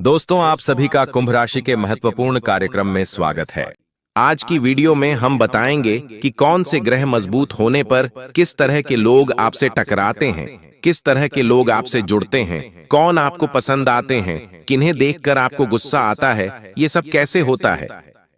दोस्तों, आप सभी का कुंभ राशि के महत्वपूर्ण कार्यक्रम में स्वागत है। आज की वीडियो में हम बताएंगे कि कौन से ग्रह मजबूत होने पर किस तरह के लोग आपसे टकराते हैं, किस तरह के लोग आपसे जुड़ते हैं, कौन आपको पसंद आते हैं, किन्हें देखकर आपको गुस्सा आता है, ये सब कैसे होता है।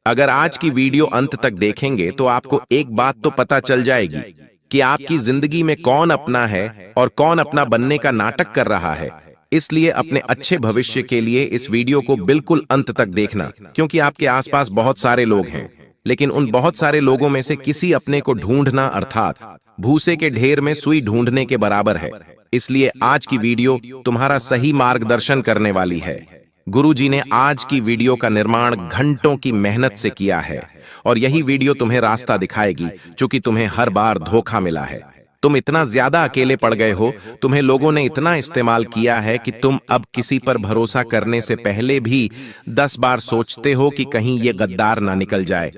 अगर आज की वीडियो अंत तक देखेंगे तो आपको एक बात तो पता चल जाएगी कि आपकी जिंदगी में कौन अपना है और कौन अपना बनने का नाटक कर रहा है। इसलिए अपने अच्छे भविष्य के लिए इस वीडियो को बिल्कुल अंत तक देखना, क्योंकि आपके आसपास बहुत सारे लोग हैं, लेकिन उन बहुत सारे लोगों में से किसी अपने को ढूंढना अर्थात भूसे के ढेर में सुई ढूंढने के बराबर है। इसलिए आज की वीडियो तुम्हारा सही मार्गदर्शन करने वाली है। गुरुजी ने आज की वीडियो का निर्माण घंटों की मेहनत से किया है और यही वीडियो तुम्हें रास्ता दिखाएगी, चूंकि तुम्हें हर बार धोखा मिला है। तुम इतना ज्यादा अकेले पड़ गए हो, तुम्हें लोगों ने इतना इस्तेमाल किया है कि तुम अब किसी पर भरोसा करने से पहले भी 10 बार सोचते हो कि कहीं ये गद्दार ना निकल जाए,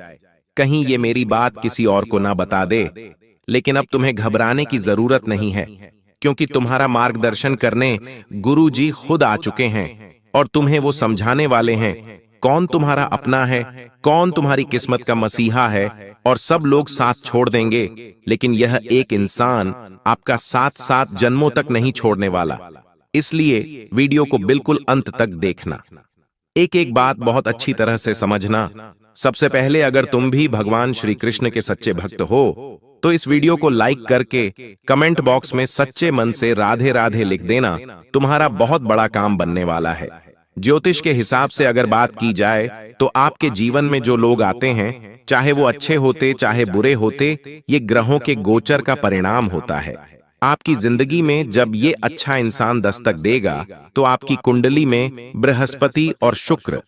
कहीं ये मेरी बात किसी और को ना बता दे। लेकिन अब तुम्हें घबराने की जरूरत नहीं है, क्योंकि तुम्हारा मार्गदर्शन करने गुरुजी खुद आ चुके हैं और तुम्हें वो समझाने वाले हैं कौन तुम्हारा अपना है, कौन तुम्हारी किस्मत का मसीहा है। और सब लोग साथ छोड़ देंगे, लेकिन यह एक इंसान आपका साथ साथ जन्मों तक नहीं छोड़ने वाला। इसलिए वीडियो को बिल्कुल अंत तक देखना, एक एक बात बहुत अच्छी तरह से समझना। सबसे पहले, अगर तुम भी भगवान श्री कृष्ण के सच्चे भक्त हो तो इस वीडियो को लाइक करके कमेंट बॉक्स में सच्चे मन से राधे राधे लिख देना। तुम्हारा बहुत बड़ा काम बनने वाला है। ज्योतिष के हिसाब से अगर बात की जाए तो आपके जीवन में जो लोग आते हैं, चाहे वो अच्छे होते चाहे बुरे होते, ये ग्रहों के गोचर का परिणाम होता है। आपकी जिंदगी में जब ये अच्छा इंसान दस्तक देगा तो आपकी कुंडली में बृहस्पति और शुक्र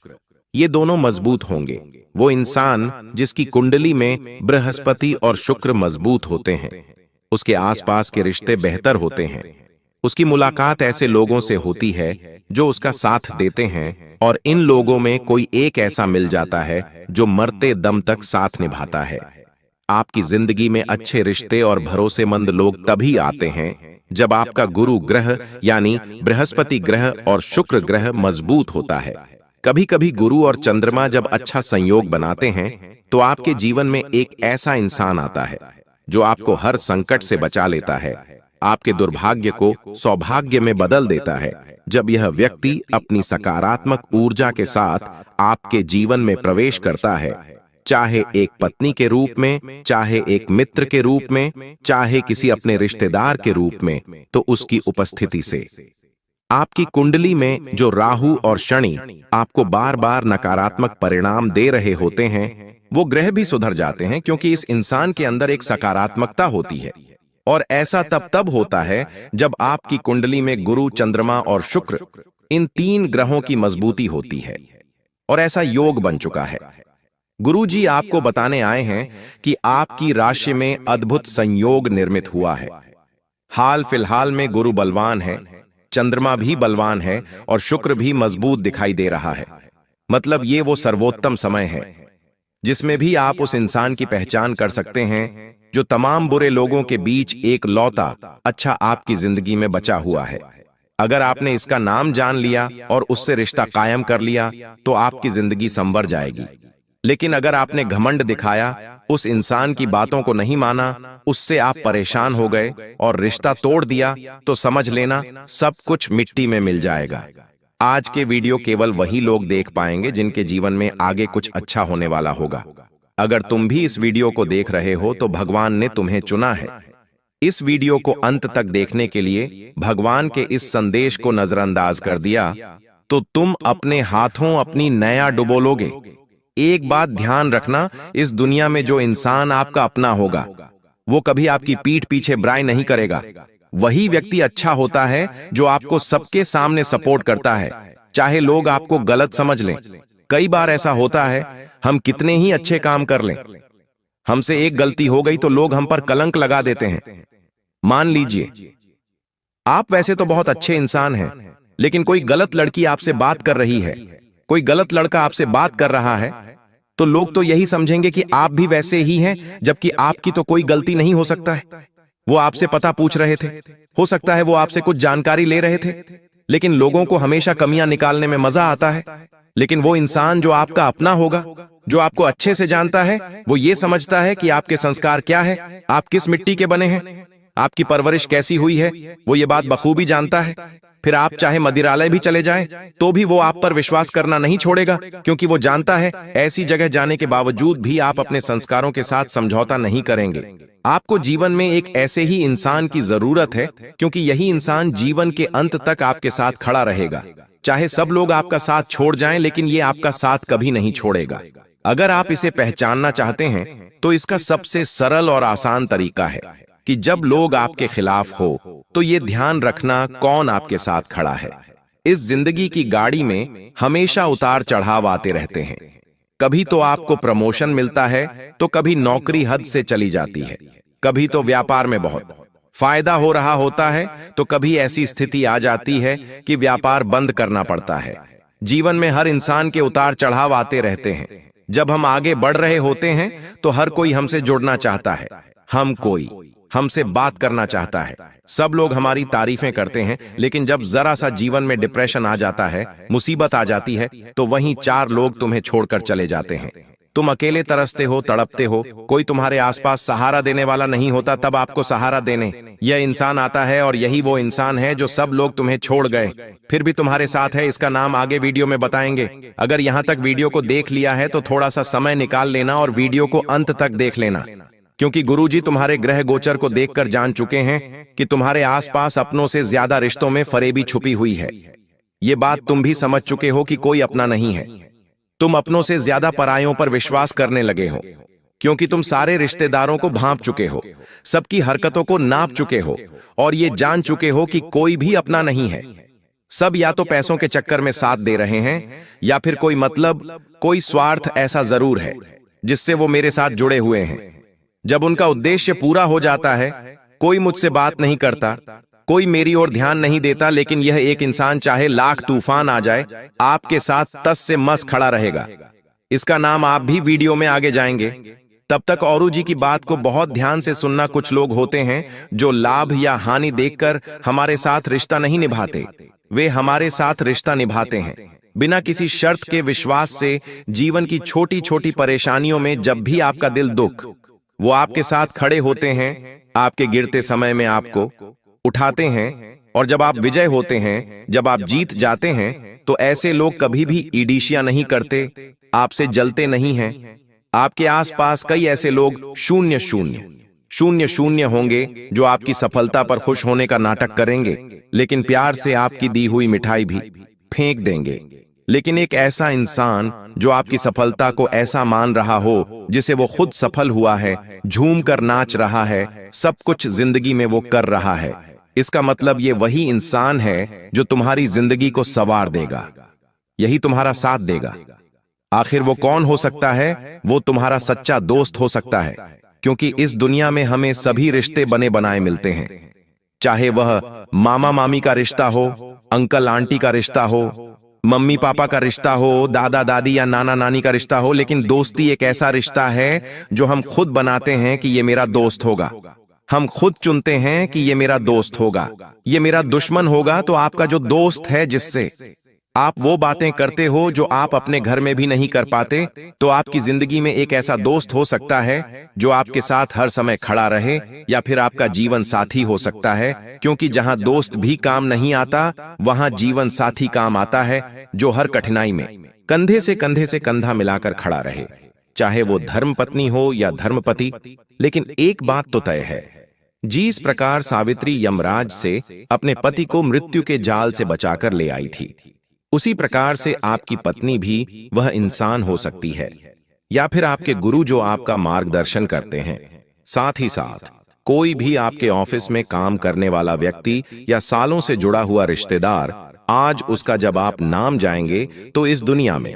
ये दोनों मजबूत होंगे। वो इंसान जिसकी कुंडली में बृहस्पति और शुक्र मजबूत होते हैं, उसके आसपास के रिश्ते बेहतर होते हैं। उसकी मुलाकात ऐसे लोगों से होती है जो उसका साथ देते हैं, और इन लोगों में कोई एक ऐसा मिल जाता है जो मरते दम तक साथ निभाता है। आपकी जिंदगी में अच्छे रिश्ते और भरोसेमंद लोग तभी आते हैं जब आपका गुरु ग्रह यानी बृहस्पति ग्रह और शुक्र ग्रह मजबूत होता है। कभी कभी गुरु और चंद्रमा जब अच्छा संयोग बनाते हैं तो आपके जीवन में एक ऐसा इंसान आता है जो आपको हर संकट से बचा लेता है, आपके दुर्भाग्य को सौभाग्य में बदल देता है। जब यह व्यक्ति अपनी सकारात्मक ऊर्जा के साथ आपके जीवन में प्रवेश करता है, चाहे एक पत्नी के रूप में, चाहे एक मित्र के रूप में, चाहे किसी अपने रिश्तेदार के रूप में, तो उसकी उपस्थिति से आपकी कुंडली में जो राहु और शनि आपको बार बार नकारात्मक परिणाम दे रहे होते हैं, वो ग्रह भी सुधर जाते हैं, क्योंकि इस इंसान के अंदर एक सकारात्मकता होती है। और ऐसा तब होता है जब आपकी कुंडली में गुरु, चंद्रमा और शुक्र इन 3 ग्रहों की मजबूती होती है, और ऐसा योग बन चुका है। गुरुजी आपको बताने आए हैं कि आपकी राशि में अद्भुत संयोग निर्मित हुआ है। हाल फिलहाल में गुरु बलवान है, चंद्रमा भी बलवान है और शुक्र भी मजबूत दिखाई दे रहा है। मतलब ये वो सर्वोत्तम समय है जिसमें भी आप उस इंसान की पहचान कर सकते हैं जो तमाम बुरे लोगों के बीच एक लौता अच्छा आपकी जिंदगी में बचा हुआ है। अगर आपने इसका नाम जान लिया और उससे रिश्ता कायम कर लिया तो आपकी जिंदगी संवर जाएगी। लेकिन अगर आपने घमंड दिखाया, उस इंसान की बातों को नहीं माना, उससे आप परेशान हो गए और रिश्ता तोड़ दिया, तो समझ लेना सब कुछ मिट्टी में मिल जाएगा। आज के वीडियो केवल वही लोग देख पाएंगे जिनके जीवन में आगे कुछ अच्छा होने वाला होगा। अगर तुम भी इस वीडियो को देख रहे हो तो भगवान ने तुम्हें चुना है। इस वीडियो को अंत तक देखने के लिए भगवान के इस संदेश को नजरअंदाज कर दिया तो तुम अपने हाथों अपनी नया डुबो लोगे। एक बात ध्यान रखना, इस दुनिया में जो इंसान आपका अपना होगा वो कभी आपकी पीठ पीछे बुराई नहीं करेगा। वही व्यक्ति अच्छा होता है जो आपको सबके सामने सपोर्ट करता है, चाहे लोग आपको गलत समझ लें। कई बार ऐसा होता है, हम कितने ही अच्छे काम कर लें, हमसे एक गलती हो गई तो लोग हम पर कलंक लगा देते हैं। मान लीजिए आप वैसे तो बहुत अच्छे इंसान हैं, लेकिन कोई गलत लड़की आपसे बात कर रही है, कोई गलत लड़का आपसे बात कर रहा है, तो लोग तो यही समझेंगे कि आप भी वैसे ही हैं, जबकि आपकी तो कोई गलती नहीं हो सकता है। वो आपसे पता पूछ रहे थे, हो सकता है वो आपसे कुछ जानकारी ले रहे थे, लेकिन लोगों को हमेशा कमियां निकालने में मजा आता है। लेकिन वो इंसान जो आपका अपना होगा, जो आपको अच्छे से जानता है, वो ये समझता है कि आपके संस्कार क्या है, आप किस मिट्टी के बने हैं, आपकी परवरिश कैसी हुई है, वो ये बात बखूबी जानता है। फिर आप चाहे मदिरालय भी चले जाएं, तो भी वो आप पर विश्वास करना नहीं छोड़ेगा, क्योंकि वो जानता है ऐसी जगह जाने के बावजूद भी आप अपने संस्कारों के साथ समझौता नहीं करेंगे। आपको जीवन में एक ऐसे ही इंसान की जरूरत है, क्योंकि यही इंसान जीवन के अंत तक आपके साथ खड़ा रहेगा। चाहे सब लोग आपका साथ छोड़ जाएं, लेकिन ये आपका साथ कभी नहीं छोड़ेगा। अगर आप इसे पहचानना चाहते हैं, तो इसका सबसे सरल और आसान तरीका है कि जब लोग आपके खिलाफ हो, तो ये ध्यान रखना कौन आपके साथ खड़ा है। इस जिंदगी की गाड़ी में हमेशा उतार चढ़ाव आते रहते हैं। कभी तो आपको प्रमोशन मिलता है, तो कभी नौकरी हद से चली जाती है, कभी तो व्यापार में बहुत फायदा हो रहा होता है, तो कभी ऐसी स्थिति आ जाती है कि व्यापार बंद करना पड़ता है। जीवन में हर इंसान के उतार चढ़ाव आते रहते हैं। जब हम आगे बढ़ रहे होते हैं, तो हर कोई हमसे जुड़ना चाहता है, कोई हमसे बात करना चाहता है, सब लोग हमारी तारीफें करते हैं। लेकिन जब जरा सा जीवन में डिप्रेशन आ जाता है, मुसीबत आ जाती है, तो वहीं 4 लोग तुम्हें छोड़कर चले जाते हैं। तुम अकेले तरसते हो, तड़पते हो, कोई तुम्हारे आसपास सहारा देने वाला नहीं होता। तब आपको सहारा देने यह इंसान आता है, और यही वो इंसान है जो सब लोग तुम्हें छोड़ गए, फिर भी तुम्हारे साथ है। इसका नाम आगे वीडियो में बताएंगे। अगर यहां तक वीडियो को देख लिया है, तो थोड़ा सा समय निकाल लेना और वीडियो को अंत तक देख लेना, क्योंकि गुरुजी तुम्हारे ग्रह गोचर को देखकर जान चुके हैं कि तुम्हारे आसपास अपनों से ज्यादा रिश्तों में फरेबी छुपी हुई है। ये बात तुम भी समझ चुके हो कि कोई अपना नहीं है। तुम अपनों से ज्यादा परायों पर विश्वास करने लगे हो, क्योंकि तुम सारे रिश्तेदारों को भांप चुके हो, सबकी हरकतों को नाप चुके हो, और ये जान चुके हो कि कोई भी अपना नहीं है। सब या तो पैसों के चक्कर में साथ दे रहे हैं, या फिर कोई मतलब, कोई स्वार्थ ऐसा जरूर है जिससे वो मेरे साथ जुड़े हुए हैं। जब उनका उद्देश्य पूरा हो जाता है, कोई मुझसे बात नहीं करता, कोई मेरी ओर ध्यान नहीं देता, लेकिन यह एक इंसान चाहे लाख तूफान आ जाए, आपके साथ तस से मस खड़ा रहेगा। इसका नाम आप भी वीडियो में आगे जाएंगे। तब तक औरू जी की बात को बहुत ध्यान से सुनना। कुछ लोग होते हैं जो लाभ या हानि देखकर हमारे साथ रिश्ता नहीं निभाते, वे हमारे साथ रिश्ता निभाते हैं बिना किसी शर्त के, विश्वास से। जीवन की छोटी छोटी परेशानियों में जब भी आपका दिल दुख, वो आपके साथ खड़े होते हैं। आपके गिरते समय में आपको उठाते हैं, और जब आप विजय होते हैं, जब आप जीत जाते हैं, तो ऐसे लोग कभी भी ईर्ष्या नहीं करते, आपसे जलते नहीं हैं। आपके आसपास कई ऐसे लोग शून्य शून्य शून्य शून्य होंगे जो आपकी सफलता पर खुश होने का नाटक करेंगे, लेकिन प्यार से आपकी दी हुई मिठाई भी फेंक देंगे। लेकिन एक ऐसा इंसान जो आपकी सफलता को ऐसा मान रहा हो जिसे वो खुद सफल हुआ है, झूम कर नाच रहा है, सब कुछ जिंदगी में वो कर रहा है, इसका मतलब ये वही इंसान है जो तुम्हारी जिंदगी को संवार देगा, यही तुम्हारा साथ देगा। आखिर वो कौन हो सकता है? वो तुम्हारा सच्चा दोस्त हो सकता है, क्योंकि इस दुनिया में हमें सभी रिश्ते बने बनाए मिलते हैं, चाहे वह मामा मामी का रिश्ता हो, अंकल आंटी का रिश्ता हो, मम्मी पापा का रिश्ता हो, दादा दादी या नाना नानी का रिश्ता हो। लेकिन दोस्ती एक ऐसा रिश्ता है जो हम खुद बनाते हैं कि ये मेरा दोस्त होगा। हम खुद चुनते हैं कि ये मेरा दोस्त होगा। ये मेरा दुश्मन होगा तो आपका जो दोस्त है, जिससे आप वो बातें करते हो जो आप अपने घर में भी नहीं कर पाते, तो आपकी जिंदगी में एक ऐसा दोस्त हो सकता है जो आपके साथ हर समय खड़ा रहे, या फिर आपका जीवन साथी हो सकता है, क्योंकि जहां दोस्त भी काम नहीं आता, वहां जीवन साथी काम आता है, जो हर कठिनाई में कंधे से कंधा मिलाकर खड़ा रहे, चाहे वो धर्मपत्नी हो या धर्मपति। लेकिन एक बात तो तय है, जिस प्रकार सावित्री यमराज से अपने पति को मृत्यु के जाल से बचाकर ले आई थी, उसी प्रकार से आपकी पत्नी भी वह इंसान हो सकती है, या फिर आपके गुरु जो आपका मार्गदर्शन करते हैं। साथ ही साथ कोई भी आपके ऑफिस में काम करने वाला व्यक्ति या सालों से जुड़ा हुआ रिश्तेदार, आज उसका जब आप नाम जाएंगे तो इस दुनिया में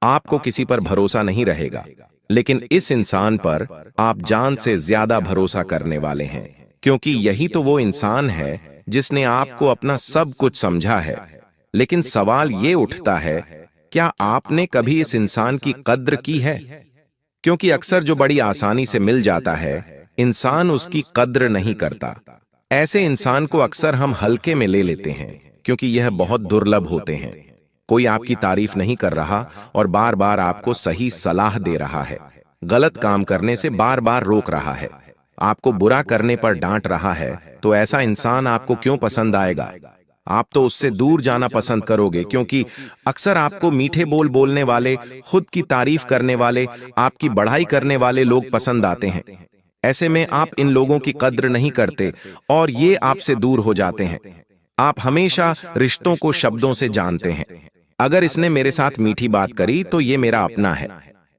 आपको किसी पर भरोसा नहीं रहेगा, लेकिन इस इंसान पर आप जान से ज्यादा भरोसा करने वाले हैं, क्योंकि यही तो वो इंसान है जिसने आपको अपना सब कुछ समझा है। लेकिन सवाल ये उठता है, क्या आपने कभी इस इंसान की कद्र की है? क्योंकि अक्सर जो बड़ी आसानी से मिल जाता है, इंसान उसकी कद्र नहीं करता। ऐसे इंसान को अक्सर हम हल्के में ले लेते हैं, क्योंकि यह बहुत दुर्लभ होते हैं। कोई आपकी तारीफ नहीं कर रहा और बार बार आपको सही सलाह दे रहा है, गलत काम करने से बार बार रोक रहा है, आपको बुरा करने पर डांट रहा है, तो ऐसा इंसान आपको क्यों पसंद आएगा? आप तो उससे दूर जाना पसंद करोगे, क्योंकि अक्सर आपको मीठे बोल बोलने वाले, खुद की तारीफ करने वाले, आपकी बढ़ाई करने वाले लोग पसंद आते हैं। ऐसे में आप इन लोगों की कद्र नहीं करते और ये आपसे दूर हो जाते हैं। आप हमेशा रिश्तों को शब्दों से जानते हैं। अगर इसने मेरे साथ मीठी बात करी तो ये मेरा अपना है,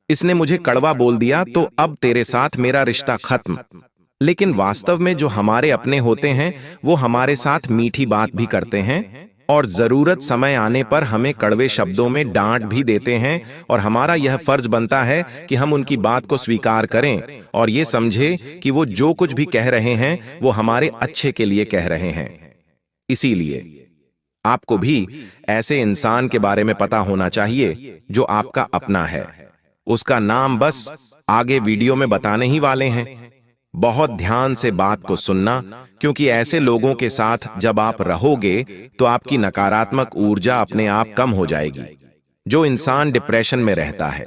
इसने मुझे कड़वा बोल दिया तो अब तेरे साथ मेरा रिश्ता खत्म। लेकिन वास्तव में जो हमारे अपने होते हैं वो हमारे साथ मीठी बात भी करते हैं और जरूरत समय आने पर हमें कड़वे शब्दों में डांट भी देते हैं, और हमारा यह फर्ज बनता है कि हम उनकी बात को स्वीकार करें और ये समझे कि वो जो कुछ भी कह रहे हैं वो हमारे अच्छे के लिए कह रहे हैं। इसीलिए आपको भी ऐसे इंसान के बारे में पता होना चाहिए जो आपका अपना है। उसका नाम बस आगे वीडियो में बताने ही वाले हैं। बहुत ध्यान से बात को सुनना, क्योंकि ऐसे लोगों के साथ जब आप रहोगे तो आपकी नकारात्मक ऊर्जा अपने आप कम हो जाएगी। जो इंसान डिप्रेशन में रहता है,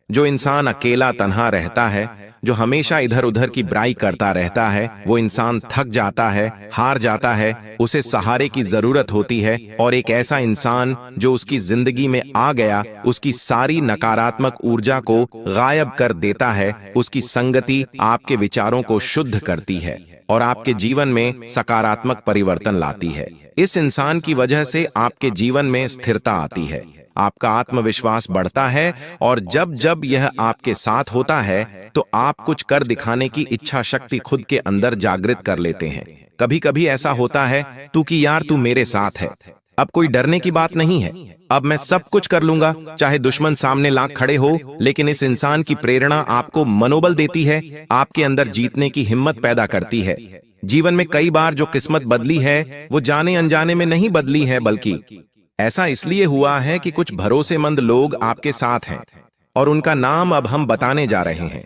जो इंसान अकेला तन्हा रहता है, जो हमेशा इधर उधर की बुराई करता रहता है, वो इंसान थक जाता है, हार जाता है, उसे सहारे की जरूरत होती है। और एक ऐसा इंसान जो उसकी जिंदगी में आ गया, उसकी सारी नकारात्मक ऊर्जा को गायब कर देता है। उसकी संगति आपके विचारों को शुद्ध करती है और आपके जीवन में सकारात्मक परिवर्तन लाती है। इस इंसान की वजह से आपके जीवन में स्थिरता आती है, आपका आत्मविश्वास बढ़ता है, और जब जब यह आपके साथ होता है तो आप कुछ कर दिखाने की इच्छा शक्ति खुद के अंदर जागृत कर लेते हैं। कभी कभी ऐसा होता है कि यार तू मेरे साथ है, अब कोई डरने की बात नहीं है, अब मैं सब कुछ कर लूंगा, चाहे दुश्मन सामने लाख खड़े हो। लेकिन इस इंसान की प्रेरणा आपको मनोबल देती है, आपके अंदर जीतने की हिम्मत पैदा करती है। जीवन में कई बार जो किस्मत बदली है वो जाने अनजाने में नहीं बदली है, बल्कि ऐसा इसलिए हुआ है कि कुछ भरोसेमंद लोग आपके साथ हैं और उनका नाम अब हम बताने जा रहे हैं।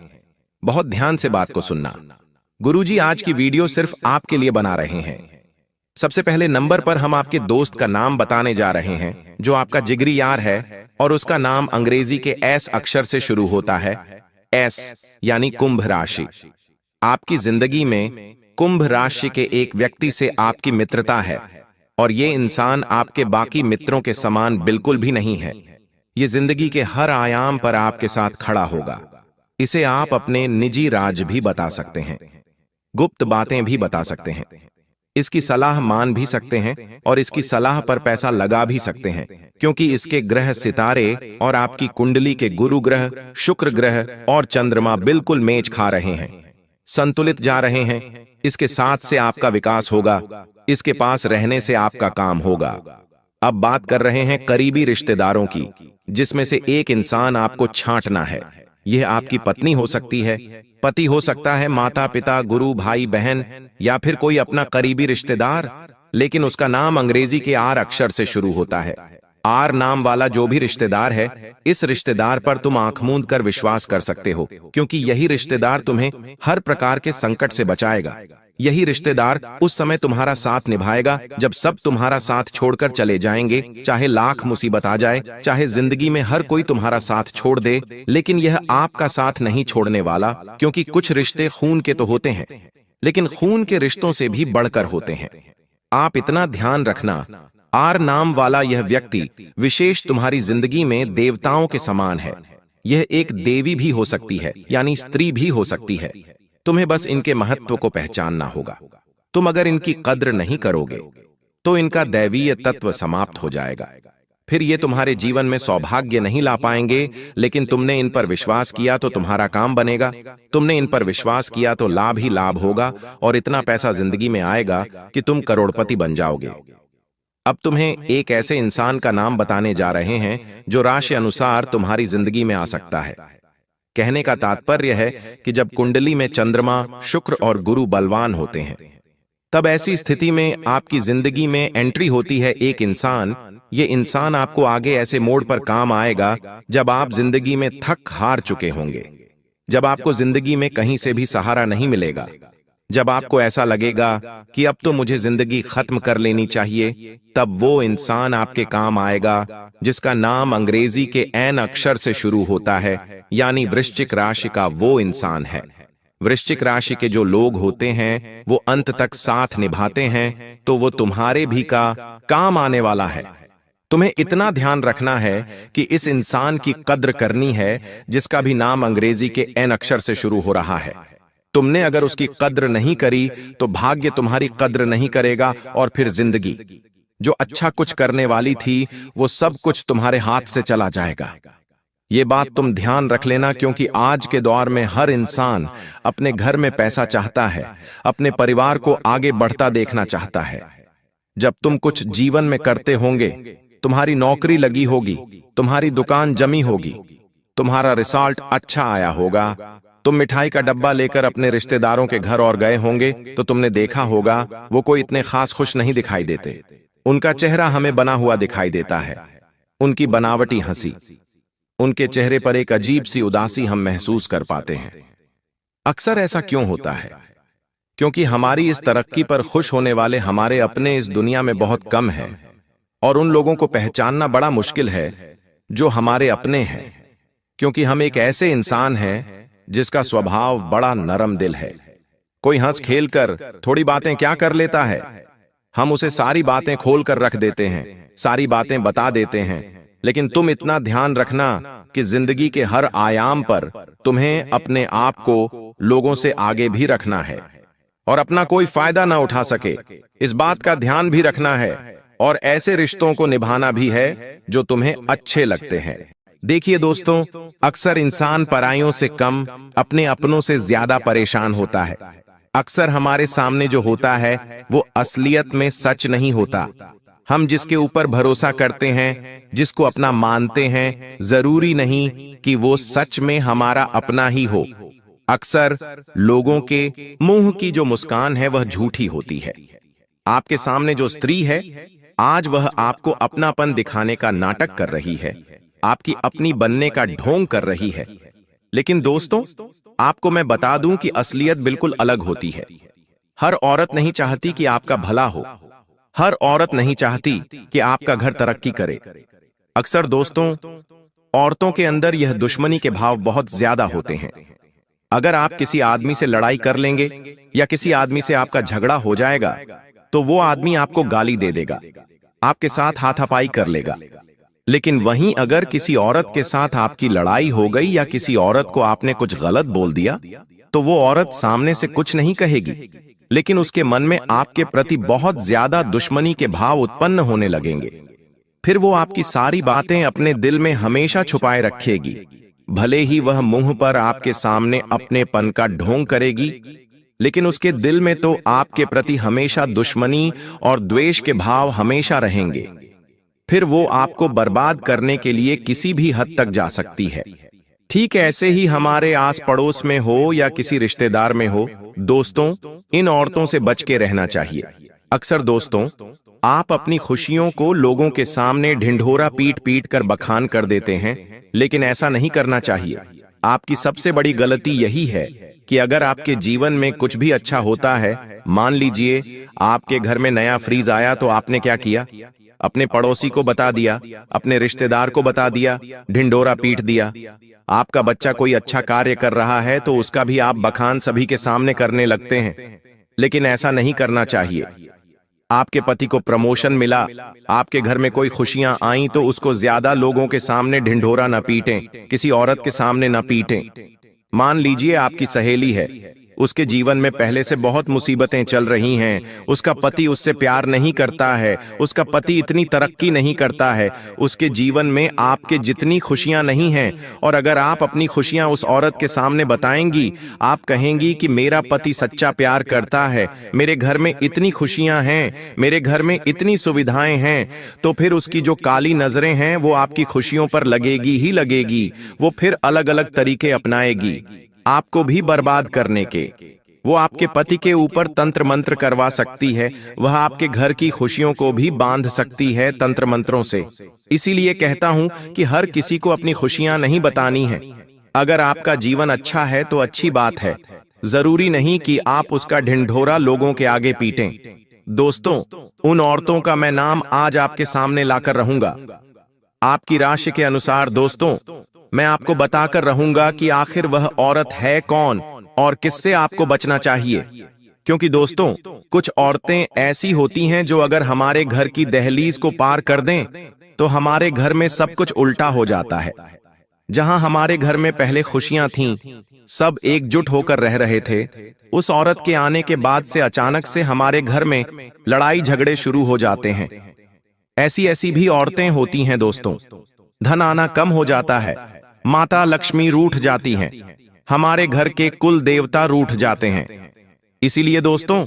बहुत ध्यान से बात को सुनना। गुरुजी आज की वीडियो सिर्फ आपके लिए बना रहे हैं। सबसे पहले नंबर पर हम आपके दोस्त का नाम बताने जा रहे हैं जो आपका जिगरी यार है, और उसका नाम अंग्रेजी के एस अक्षर से शुरू होता है। एस यानी कुंभ राशि। आपकी जिंदगी में कुंभ राशि के एक व्यक्ति से आपकी मित्रता है, और ये इंसान आपके बाकी मित्रों के समान बिल्कुल भी नहीं है। ये जिंदगी के हर आयाम पर आपके साथ खड़ा होगा। इसे आप अपने निजी राज भी बता सकते हैं, गुप्त बातें भी बता सकते हैं, इसकी सलाह मान भी सकते हैं और इसकी सलाह पर पैसा लगा भी सकते हैं, क्योंकि इसके ग्रह सितारे और आपकी कुंडली के गुरु ग्रह, शुक्र ग्रह और चंद्रमा बिल्कुल मेच खा रहे हैं, संतुलित जा रहे हैं। इसके साथ से आपका विकास होगा, इसके पास रहने से आपका काम होगा। अब बात कर रहे हैं करीबी रिश्तेदारों की, जिसमें से एक इंसान आपको छांटना है। यह आपकी पत्नी हो सकती है, पति हो सकता है, माता पिता, गुरु, भाई बहन, या फिर कोई अपना करीबी रिश्तेदार, लेकिन उसका नाम अंग्रेजी के आर अक्षर से शुरू होता है। आर नाम वाला जो भी रिश्तेदार है, इस रिश्तेदार पर तुम आंख मूंद कर विश्वास कर सकते हो, क्योंकि यही रिश्तेदार तुम्हें हर प्रकार के संकट से बचाएगा। यही रिश्तेदार उस समय तुम्हारा साथ निभाएगा जब सब तुम्हारा साथ छोड़कर चले जाएंगे, चाहे लाख मुसीबत आ जाए, चाहे जिंदगी में हर कोई तुम्हारा साथ छोड़ दे, लेकिन यह आपका साथ नहीं छोड़ने वाला, क्योंकि कुछ रिश्ते खून के तो होते हैं, लेकिन खून के रिश्तों से भी बढ़कर होते हैं। आप इतना ध्यान रखना, आर नाम वाला यह व्यक्ति विशेष तुम्हारी जिंदगी में देवताओं के समान है। यह एक देवी भी हो सकती है, यानी स्त्री भी हो सकती है। तुम्हें बस इनके महत्व को पहचानना होगा। तुम अगर इनकी कद्र नहीं करोगे तो इनका दैवीय तत्व समाप्त हो जाएगा। फिर ये तुम्हारे जीवन में सौभाग्य नहीं ला पाएंगे, लेकिन तुमने इन पर विश्वास किया तो तुम्हारा काम बनेगा। तुमने इन पर विश्वास किया तो लाभ ही लाभ होगा, और इतना पैसा जिंदगी में आएगा कि तुम करोड़पति बन जाओगे। अब तुम्हें एक ऐसे इंसान का नाम बताने जा रहे हैं जो राशि अनुसार तुम्हारी जिंदगी में आ सकता है। कहने का तात्पर्य है कि जब कुंडली में चंद्रमा, शुक्र और गुरु बलवान होते हैं, तब ऐसी स्थिति में आपकी जिंदगी में एंट्री होती है एक इंसान। ये इंसान आपको आगे ऐसे मोड़ पर काम आएगा जब आप जिंदगी में थक हार चुके होंगे, जब आपको जिंदगी में कहीं से भी सहारा नहीं मिलेगा, जब आपको ऐसा लगेगा कि अब तो मुझे जिंदगी खत्म कर लेनी चाहिए, तब वो इंसान आपके काम आएगा जिसका नाम अंग्रेजी के एन अक्षर से शुरू होता है, यानी वृश्चिक राशि का वो इंसान है। वृश्चिक राशि के जो लोग होते हैं वो अंत तक साथ निभाते हैं, तो वो तुम्हारे भी का काम आने वाला है। तुम्हें इतना ध्यान रखना है कि इस इंसान की कद्र करनी है जिसका भी नाम अंग्रेजी के एन अक्षर से शुरू हो रहा है। तुमने अगर उसकी कद्र नहीं करी तो भाग्य तुम्हारी कद्र नहीं करेगा, और फिर जिंदगी जो अच्छा कुछ करने वाली थी वो सब कुछ तुम्हारे हाथ से चला जाएगा। ये बात तुम ध्यान रख लेना, क्योंकि आज के दौर में हर इंसान अपने घर में पैसा चाहता है, अपने परिवार को आगे बढ़ता देखना चाहता है। जब तुम कुछ जीवन में करते होंगे, तुम्हारी नौकरी लगी होगी, तुम्हारी दुकान जमी होगी, तुम्हारा रिजल्ट अच्छा आया होगा, तुम मिठाई का डब्बा लेकर अपने रिश्तेदारों के घर और गए होंगे, तो तुमने देखा होगा वो कोई इतने खास खुश नहीं दिखाई देते। उनका चेहरा हमें बना हुआ दिखाई देता है, उनकी बनावटी हंसी, उनके चेहरे पर एक अजीब सी उदासी हम महसूस कर पाते हैं। अक्सर ऐसा क्यों होता है? क्योंकि हमारी इस तरक्की पर खुश होने वाले हमारे अपने इस दुनिया में बहुत कम है, और उन लोगों को पहचानना बड़ा मुश्किल है जो हमारे अपने हैं, क्योंकि हम एक ऐसे इंसान हैं जिसका स्वभाव बड़ा नरम दिल है। कोई हंस खेल कर थोड़ी बातें क्या कर लेता है, हम उसे सारी बातें खोल कर रख देते हैं, सारी बातें बता देते हैं। लेकिन तुम इतना ध्यान रखना कि जिंदगी के हर आयाम पर तुम्हें अपने आप को लोगों से आगे भी रखना है, और अपना कोई फायदा ना उठा सके इस बात का ध्यान भी रखना है, और ऐसे रिश्तों को निभाना भी है जो तुम्हें अच्छे लगते हैं। देखिए दोस्तों, अक्सर इंसान पराइयों से कम अपने अपनों से ज्यादा परेशान होता है। अक्सर हमारे सामने जो होता है वो असलियत में सच नहीं होता। हम जिसके ऊपर भरोसा करते हैं, जिसको अपना मानते हैं, जरूरी नहीं कि वो सच में हमारा अपना ही हो। अक्सर लोगों के मुंह की जो मुस्कान है वह झूठी होती है। आपके सामने जो स्त्री है, आज वह आपको अपनापन दिखाने का नाटक कर रही है, आपकी अपनी बनने का ढोंग कर रही है। लेकिन दोस्तों, आपको मैं बता दूं कि असलियत बिल्कुल अलग होती है। हर औरत नहीं चाहती कि आपका भला हो, हर औरत नहीं चाहती कि आपका घर तरक्की करे। अक्सर दोस्तों, औरतों के अंदर यह दुश्मनी के भाव बहुत ज्यादा होते हैं। अगर आप किसी आदमी से लड़ाई कर लेंगे या किसी आदमी से आपका झगड़ा हो जाएगा, तो वो आदमी आपको गाली दे देगा, आपके साथ हाथापाई कर लेगा। लेकिन वहीं अगर किसी औरत के साथ आपकी लड़ाई हो गई या किसी औरत को आपने कुछ गलत बोल दिया, तो वो औरत सामने से कुछ नहीं कहेगी, लेकिन उसके मन में आपके प्रति बहुत ज्यादा दुश्मनी के भाव उत्पन्न होने लगेंगे। फिर वो आपकी सारी बातें अपने दिल में हमेशा छुपाए रखेगी। भले ही वह मुंह पर आपके सामने अपनेपन का ढोंग करेगी, लेकिन उसके दिल में तो आपके प्रति हमेशा दुश्मनी और द्वेष के भाव हमेशा रहेंगे। फिर वो आपको बर्बाद करने के लिए किसी भी हद तक जा सकती है। ठीक ऐसे ही हमारे आस पड़ोस में हो या किसी रिश्तेदार में हो, दोस्तों, इन औरतों से बच के रहना चाहिए। अक्सर दोस्तों, आप अपनी खुशियों को लोगों के सामने ढिंढोरा पीट पीट कर बखान कर देते हैं, लेकिन ऐसा नहीं करना चाहिए। आपकी सबसे बड़ी गलती यही है कि अगर आपके जीवन में कुछ भी अच्छा होता है, मान लीजिए आपके घर में नया फ्रीज आया, तो आपने क्या किया? अपने पड़ोसी को बता दिया, अपने रिश्तेदार को बता दिया, ढिंढोरा पीट दिया। आपका बच्चा कोई अच्छा कार्य कर रहा है तो उसका भी आप बखान सभी के सामने करने लगते हैं, लेकिन ऐसा नहीं करना चाहिए। आपके पति को प्रमोशन मिला, आपके घर में कोई खुशियां आईं, तो उसको ज्यादा लोगों के सामने ढिंढोरा न पीटें, किसी औरत के सामने न पीटें। मान लीजिए आपकी सहेली है, उसके जीवन में पहले से बहुत मुसीबतें चल रही हैं, उसका पति उससे प्यार नहीं करता है, उसका पति इतनी तरक्की नहीं करता है, उसके जीवन में आपके जितनी खुशियां नहीं हैं, और अगर आप अपनी खुशियां उस औरत के सामने बताएंगी, आप कहेंगी कि मेरा पति सच्चा प्यार करता है, मेरे घर में इतनी खुशियां हैं, मेरे घर में इतनी सुविधाएं हैं, तो फिर उसकी जो काली नजरें हैं वो आपकी खुशियों पर लगेगी ही लगेगी। वो फिर अलग अलग तरीके अपनाएगी आपको भी बर्बाद करने के। वो आपके पति के ऊपर तंत्र मंत्र करवा सकती है, वह आपके घर की खुशियों को भी बांध सकती है तंत्र मंत्रों से। इसीलिए कहता हूं कि हर किसी को अपनी खुशियां नहीं बतानी है। अगर आपका जीवन अच्छा है तो अच्छी बात है, जरूरी नहीं कि आप उसका ढिंढोरा लोगों के आगे पीटें। दोस्तों, उन औरतों का मैं नाम आज आपके सामने लाकर रहूंगा। आपकी राशि के अनुसार दोस्तों, मैं आपको बताकर रहूंगा कि आखिर वह औरत है कौन और किससे आपको बचना चाहिए। क्योंकि दोस्तों, कुछ औरतें ऐसी होती हैं जो अगर हमारे घर की दहलीज को पार कर दें तो हमारे घर में सब कुछ उल्टा हो जाता है। जहां हमारे घर में पहले खुशियां थीं, सब एकजुट होकर रह रहे थे, उस औरत के आने के बाद से अचानक से हमारे घर में लड़ाई झगड़े शुरू हो जाते हैं। ऐसी ऐसी भी औरतें होती हैं दोस्तों। धन आना कम हो जाता है, माता लक्ष्मी रूठ जाती हैं, हमारे घर के कुल देवता रूठ जाते हैं। इसीलिए दोस्तों,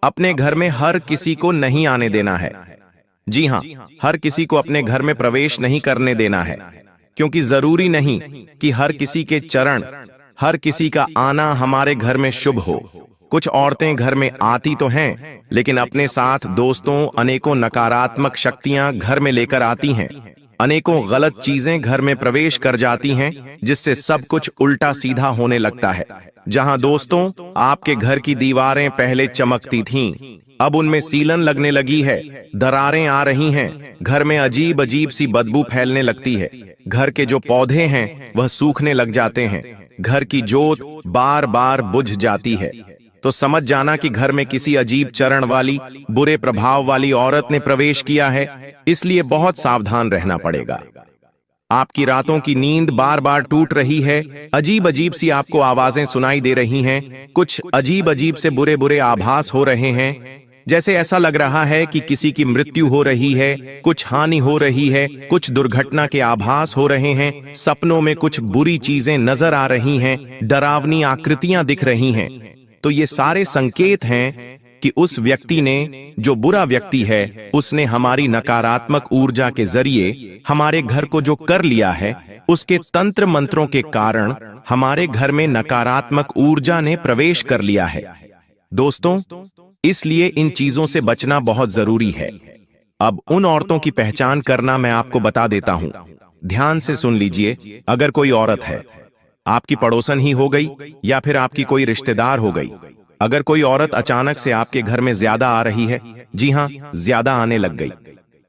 अपने घर में हर किसी को नहीं आने देना है। जी हां, हर किसी को अपने घर में प्रवेश नहीं करने देना है, क्योंकि जरूरी नहीं कि हर किसी के चरण, हर किसी का आना हमारे घर में शुभ हो। कुछ औरतें घर में आती तो हैं, लेकिन अपने साथ दोस्तों अनेकों नकारात्मक शक्तियां घर में लेकर आती हैं। अनेकों गलत चीजें घर में प्रवेश कर जाती हैं, जिससे सब कुछ उल्टा सीधा होने लगता है। जहां दोस्तों आपके घर की दीवारें पहले चमकती थीं, अब उनमें सीलन लगने लगी है, दरारें आ रही हैं, घर में अजीब अजीब सी बदबू फैलने लगती है, घर के जो पौधे हैं वह सूखने लग जाते हैं, घर की जोत बार बार बुझ जाती है, तो समझ जाना कि घर में किसी अजीब चरण वाली, बुरे प्रभाव वाली औरत ने प्रवेश किया है। इसलिए बहुत सावधान रहना पड़ेगा। आपकी रातों की नींद बार बार टूट रही है, अजीब अजीब सी आपको आवाजें सुनाई दे रही हैं, कुछ अजीब अजीब से बुरे बुरे आभास हो रहे हैं, जैसे ऐसा लग रहा है कि किसी की मृत्यु हो रही है, कुछ हानि हो रही है, कुछ दुर्घटना के आभास हो रहे हैं, सपनों में कुछ बुरी चीजें नजर आ रही हैं, डरावनी आकृतियां दिख रही हैं। तो ये सारे संकेत हैं कि उस व्यक्ति ने, जो बुरा व्यक्ति है, उसने हमारी नकारात्मक ऊर्जा के जरिए हमारे घर को जो कर लिया है, उसके तंत्र मंत्रों के कारण हमारे घर में नकारात्मक ऊर्जा ने प्रवेश कर लिया है। दोस्तों, इसलिए इन चीजों से बचना बहुत जरूरी है। अब उन औरतों की पहचान करना मैं आपको बता देता हूं। ध्यान से सुन लीजिए। अगर कोई औरत है, आपकी पड़ोसन ही हो गई या फिर आपकी कोई रिश्तेदार हो गई, अगर कोई औरत अचानक से आपके घर में ज्यादा आ रही है, जी हां, ज्यादा आने लग गई।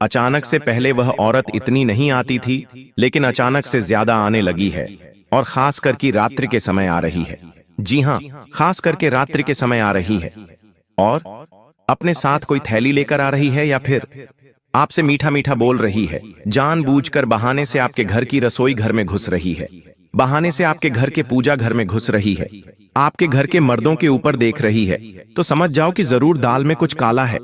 अचानक से पहले वह औरत इतनी नहीं आती थी, लेकिन अचानक से ज्यादा आने लगी है, और खास करके रात्रि के समय आ रही है। जी हां, खास करके रात्रि के समय आ रही है, और अपने साथ कोई थैली लेकर आ रही है, या फिर आपसे मीठा मीठा बोल रही है, जानबूझकर बहाने से आपके घर की रसोई घर में घुस रही है, बहाने से आपके घर के पूजा घर में घुस रही है, आपके घर के मर्दों के ऊपर देख रही है, तो समझ जाओ कि जरूर दाल में कुछ काला है।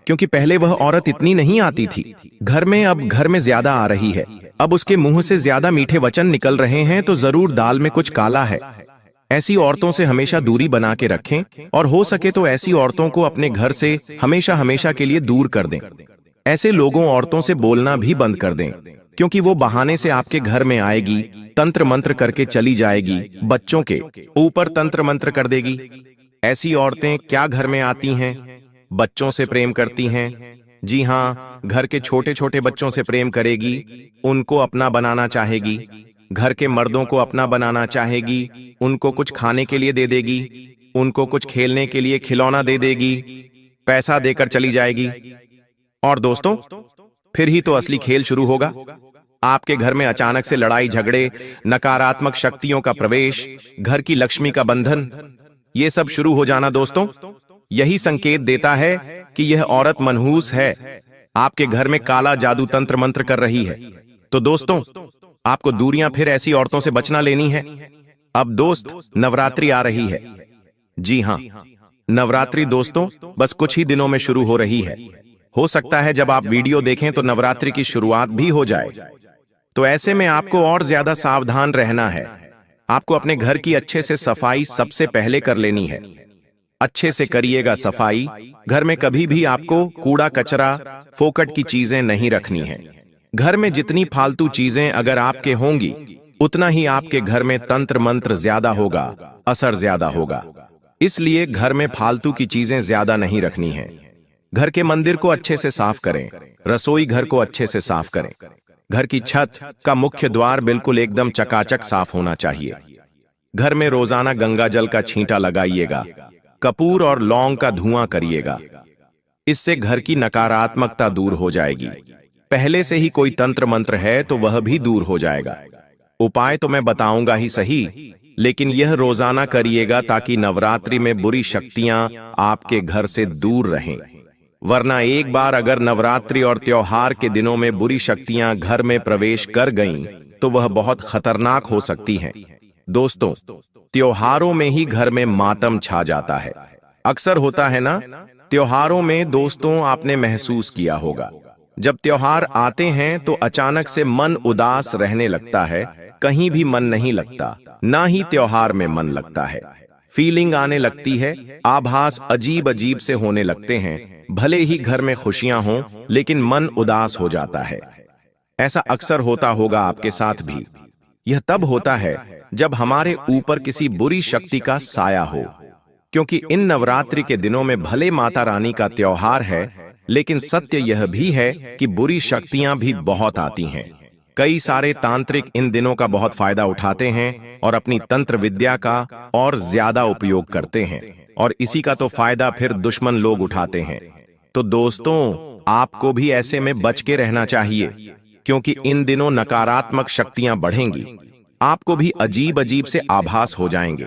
क्योंकि पहले वह औरत इतनी नहीं आती थी घर में, अब घर में ज्यादा आ रही है, अब उसके मुंह से ज्यादा मीठे वचन निकल रहे हैं, तो जरूर दाल में कुछ काला है। ऐसी औरतों से हमेशा दूरी बना के रखें, और हो सके तो ऐसी औरतों को अपने घर से हमेशा हमेशा के लिए दूर कर दें। ऐसे लोगों औरतों से बोलना भी बंद कर दें, क्योंकि वो बहाने से आपके घर में आएगी, तंत्र मंत्र करके चली जाएगी, बच्चों के ऊपर तंत्र मंत्र कर देगी। ऐसी औरतें क्या घर में आती हैं? बच्चों से प्रेम करती हैं। जी हाँ, घर के छोटे छोटे बच्चों से प्रेम करेगी, उनको अपना बनाना चाहेगी, घर के मर्दों को अपना बनाना चाहेगी, उनको कुछ खाने के लिए दे देगी, उनको कुछ खेलने के लिए खिलौना दे देगी, पैसा देकर चली जाएगी। और दोस्तों, फिर ही तो असली खेल शुरू होगा। आपके घर में अचानक से लड़ाई झगड़े, नकारात्मक शक्तियों का प्रवेश, घर की लक्ष्मी का बंधन, ये सब शुरू हो जाना दोस्तों, यही संकेत देता है कि यह औरत मनहूस है, आपके घर में काला जादू तंत्र मंत्र कर रही है। तो दोस्तों, आपको दूरियां फिर ऐसी औरतों से बचना लेनी है। अब दोस्त, नवरात्रि आ रही है। जी हां, नवरात्रि दोस्तों बस कुछ ही दिनों में शुरू हो रही है। हो सकता है जब आप वीडियो देखें तो नवरात्रि की शुरुआत भी हो जाए। तो ऐसे में आपको और ज्यादा सावधान रहना है। आपको अपने घर की अच्छे से सफाई सबसे पहले कर लेनी है। अच्छे से करिएगा सफाई। घर में कभी भी आपको कूड़ा कचरा, फोकट की चीजें नहीं रखनी है। घर में जितनी फालतू चीजें अगर आपके होंगी, उतना ही आपके घर में तंत्र मंत्र ज्यादा होगा, असर ज्यादा होगा। इसलिए घर में फालतू की चीजें ज्यादा नहीं रखनी है। घर के मंदिर को अच्छे से साफ करें, रसोई घर को अच्छे से साफ करें। घर की छत का मुख्य द्वार बिल्कुल एकदम चकाचक साफ होना चाहिए। घर में रोजाना गंगा जल का छींटा लगाइएगा। कपूर और लौंग का धुआं करिएगा। इससे घर की नकारात्मकता दूर हो जाएगी। पहले से ही कोई तंत्र मंत्र है तो वह भी दूर हो जाएगा। उपाय तो मैं बताऊंगा ही सही, लेकिन यह रोजाना करिएगा ताकि नवरात्रि में बुरी शक्तियां आपके घर से दूर रहें। वरना एक बार अगर नवरात्रि और त्योहार के दिनों में बुरी शक्तियां घर में प्रवेश कर गईं, तो वह बहुत खतरनाक हो सकती हैं। दोस्तों, त्योहारों में ही घर में मातम छा जाता है। अक्सर होता है ना, त्योहारों में दोस्तों आपने महसूस किया होगा, जब त्योहार आते हैं तो अचानक से मन उदास रहने लगता है, कहीं भी मन नहीं लगता, ना ही त्योहार में मन लगता है। फीलिंग आने लगती है, आभास अजीब अजीब से होने लगते हैं। भले ही घर में खुशियां हों, लेकिन मन उदास हो जाता है। ऐसा अक्सर होता होगा आपके साथ भी। यह तब होता है जब हमारे ऊपर किसी बुरी शक्ति का साया हो। क्योंकि इन नवरात्रि के दिनों में भले माता रानी का त्योहार है, लेकिन सत्य यह भी है कि बुरी शक्तियां भी बहुत आती हैं। कई सारे तांत्रिक इन दिनों का बहुत फायदा उठाते हैं और अपनी तंत्र विद्या का और ज्यादा उपयोग करते हैं, और इसी का तो फायदा फिर दुश्मन लोग उठाते हैं। तो दोस्तों, आपको भी ऐसे में बच के रहना चाहिए, क्योंकि इन दिनों नकारात्मक शक्तियां बढ़ेंगी। आपको भी अजीब अजीब से आभास हो जाएंगे।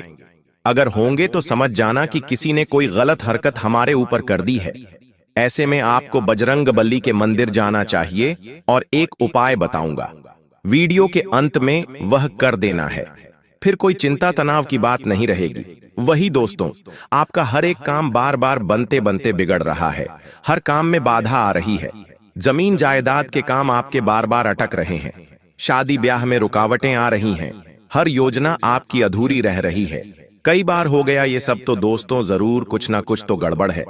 अगर होंगे तो समझ जाना कि किसी ने कोई गलत हरकत हमारे ऊपर कर दी है। ऐसे में आपको बजरंग बली के मंदिर जाना चाहिए, और एक उपाय बताऊंगा, वीडियो के अंत में वह कर देना है। फिर कोई चिंता तनाव की बात नहीं रहेगी। वही दोस्तों, आपका हर एक काम बार बार बनते बनते बिगड़ रहा है। हर काम में बाधा आ रही है। जमीन जायदाद के काम आपके बार बार अटक रहे हैं। शादी ब्याह में रुकावटें आ रही हैं। हर योजना आपकी अधूरी रह रही है। कई बार हो गया ये सब तो दोस्तों, जरूर कुछ ना कुछ तो गड़बड़ है।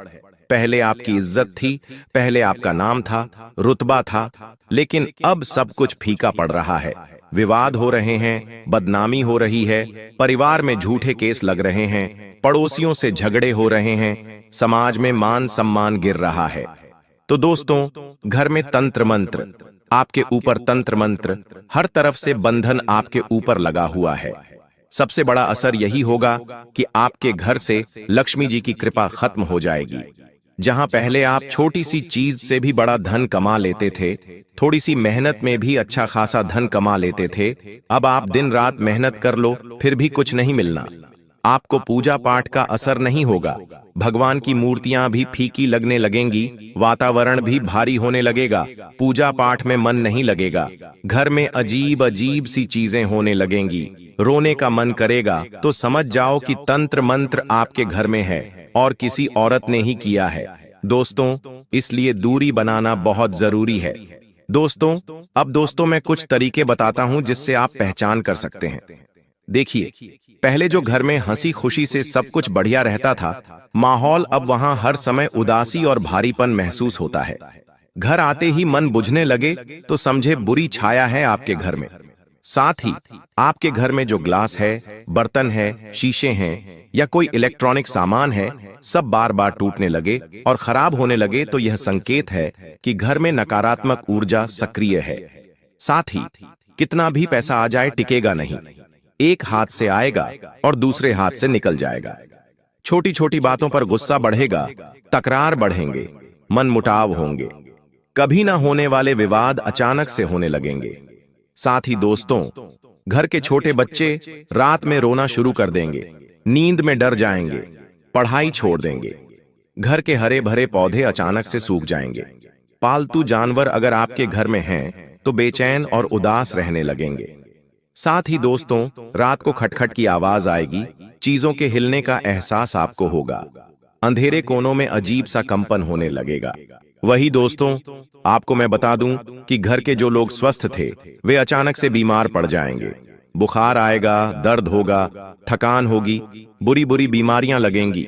पहले आपकी इज्जत थी, पहले आपका नाम था, रुतबा था, लेकिन अब सब कुछ फीका पड़ रहा है। विवाद हो रहे हैं, बदनामी हो रही है, परिवार में झूठे केस लग रहे हैं, पड़ोसियों से झगड़े हो रहे हैं, समाज में मान सम्मान गिर रहा है। तो दोस्तों, घर में तंत्र मंत्र, आपके ऊपर तंत्र मंत्र, हर तरफ से बंधन आपके ऊपर लगा हुआ है। सबसे बड़ा असर यही होगा कि आपके घर से लक्ष्मी जी की कृपा खत्म हो जाएगी। जहां पहले आप छोटी सी चीज से भी बड़ा धन कमा लेते थे, थोड़ी सी मेहनत में भी अच्छा खासा धन कमा लेते थे, अब आप दिन रात मेहनत कर लो फिर भी कुछ नहीं मिलना। आपको पूजा पाठ का असर नहीं होगा। भगवान की मूर्तियां भी फीकी लगने लगेंगी, वातावरण भी भारी होने लगेगा, पूजा पाठ में मन नहीं लगेगा, घर में अजीब अजीब सी चीजें होने लगेंगी, रोने का मन करेगा। तो समझ जाओ कि तंत्र मंत्र आपके घर में है और किसी औरत ने ही किया है। दोस्तों, इसलिए दूरी बनाना बहुत जरूरी है। दोस्तों, अब दोस्तों मैं कुछ तरीके बताता हूं जिससे आप पहचान कर सकते हैं। देखिए, पहले जो घर में हंसी खुशी से सब कुछ बढ़िया रहता था, माहौल अब वहां हर समय उदासी और भारीपन महसूस होता है। घर आते ही मन बुझने लगे तो समझे बुरी छाया है आपके घर में। साथ ही आपके घर में जो ग्लास है, बर्तन है, शीशे हैं या कोई इलेक्ट्रॉनिक सामान है, सब बार बार टूटने लगे और खराब होने लगे तो यह संकेत है कि घर में नकारात्मक ऊर्जा सक्रिय है। साथ ही कितना भी पैसा आ जाए टिकेगा नहीं, एक हाथ से आएगा और दूसरे हाथ से निकल जाएगा। छोटी छोटी बातों पर गुस्सा बढ़ेगा, तकरार बढ़ेंगे, मनमुटाव होंगे, कभी ना होने वाले विवाद अचानक से होने लगेंगे। साथ ही दोस्तों, घर के छोटे बच्चे रात में रोना शुरू कर देंगे, नींद में डर जाएंगे, पढ़ाई छोड़ देंगे, घर के हरे भरे पौधे अचानक से सूख जाएंगे। पालतू जानवर अगर आपके घर में हैं तो बेचैन और उदास रहने लगेंगे। साथ ही दोस्तों, रात को खटखट की आवाज आएगी, चीजों के हिलने का एहसास आपको होगा, अंधेरे कोनों में अजीब सा कंपन होने लगेगा। वही दोस्तों, आपको मैं बता दूं कि घर के जो लोग स्वस्थ थे वे अचानक से बीमार पड़ जाएंगे। बुखार आएगा, दर्द होगा, थकान होगी, बुरी बुरी बीमारियां लगेंगी।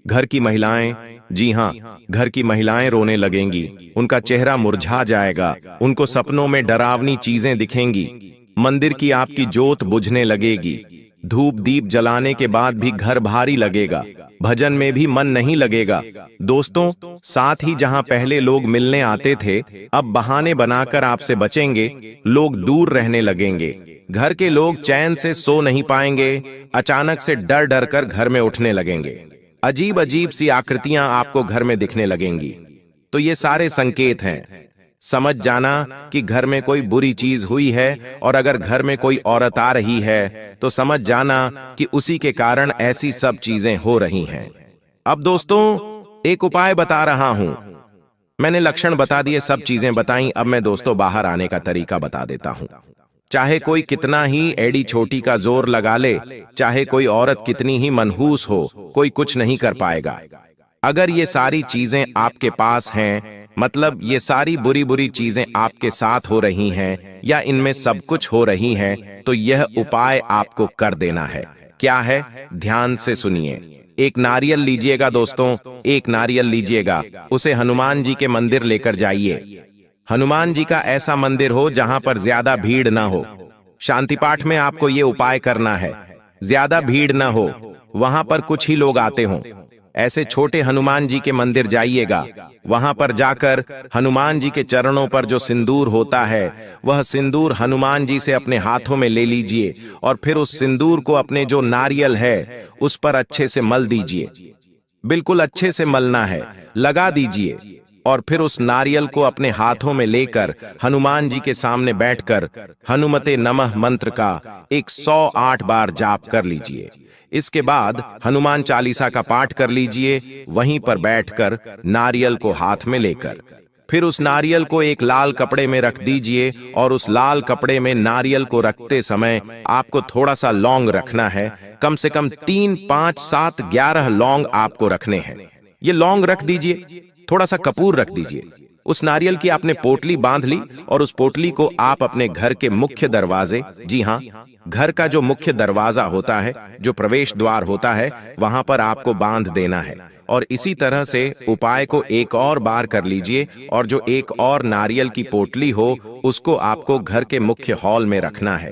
घर की महिलाएं, जी हां, घर की महिलाएं रोने लगेंगी, उनका चेहरा मुरझा जाएगा, उनको सपनों में डरावनी चीजें दिखेंगी, मंदिर की आपकी जोत बुझने लगेगी, धूप दीप जलाने के बाद भी घर भारी लगेगा, भजन में भी मन नहीं लगेगा। दोस्तों, साथ ही जहां पहले लोग मिलने आते थे, अब बहाने बनाकर आपसे बचेंगे, लोग दूर रहने लगेंगे, घर के लोग चैन से सो नहीं पाएंगे, अचानक से डर डर कर घर में उठने लगेंगे, अजीब अजीब सी आकृतियां आपको घर में दिखने लगेंगी। तो ये सारे संकेत हैं। समझ जाना कि घर में कोई बुरी चीज हुई है, और अगर घर में कोई औरत आ रही है तो समझ जाना कि उसी के कारण ऐसी सब चीजें हो रही हैं। अब दोस्तों एक उपाय बता रहा हूं। मैंने लक्षण बता दिए, सब चीजें बताई, अब मैं दोस्तों बाहर आने का तरीका बता देता हूं। चाहे कोई कितना ही एड़ी छोटी का जोर लगा ले, चाहे कोई औरत कितनी ही मनहूस हो, कोई कुछ नहीं कर पाएगा। अगर ये सारी चीजें आपके पास हैं, मतलब ये सारी बुरी बुरी चीजें आपके साथ हो रही हैं या इनमें सब कुछ हो रही हैं, तो यह उपाय आपको कर देना है। क्या है? ध्यान से सुनिए। एक नारियल लीजिएगा दोस्तों, एक नारियल लीजिएगा, उसे हनुमान जी के मंदिर लेकर जाइए। हनुमान जी का ऐसा मंदिर हो जहां पर ज्यादा भीड़ ना हो। शांति पाठ में आपको ये उपाय करना है। ज्यादा भीड़ ना हो, वहां पर कुछ ही लोग आते हों। ऐसे छोटे हनुमान जी के मंदिर जाइएगा। वहां पर जाकर हनुमान जी के चरणों पर जो सिंदूर होता है, वह सिंदूर हनुमान जी से अपने हाथों में ले लीजिए और फिर उस सिंदूर को अपने जो नारियल है उस पर अच्छे से मल दीजिए। बिल्कुल अच्छे से मलना है, लगा दीजिए और फिर उस नारियल को अपने हाथों में लेकर हनुमान जी के सामने बैठकर हनुमते नमः मंत्र का 108 बार जाप कर लीजिए। इसके बाद हनुमान चालीसा का पाठ कर लीजिए, वहीं पर बैठकर नारियल को हाथ में लेकर। फिर उस नारियल को एक लाल कपड़े में रख दीजिए और उस लाल कपड़े में नारियल को रखते समय आपको थोड़ा सा लौंग रखना है। कम से कम 3, 5, 7, 11 लौंग आपको रखने हैं। ये लौंग रख दीजिए, थोड़ा सा कपूर रख दीजिए। उस नारियल की आपने पोटली बांध ली और उस पोटली को आप अपने घर के मुख्य दरवाजे, जी हां, घर का जो मुख्य दरवाजा होता है, जो प्रवेश द्वार होता है, वहां पर आपको बांध देना है। और इसी तरह से उपाय को एक और बार कर लीजिए और जो एक और नारियल की पोटली हो उसको आपको घर के मुख्य हॉल में रखना है।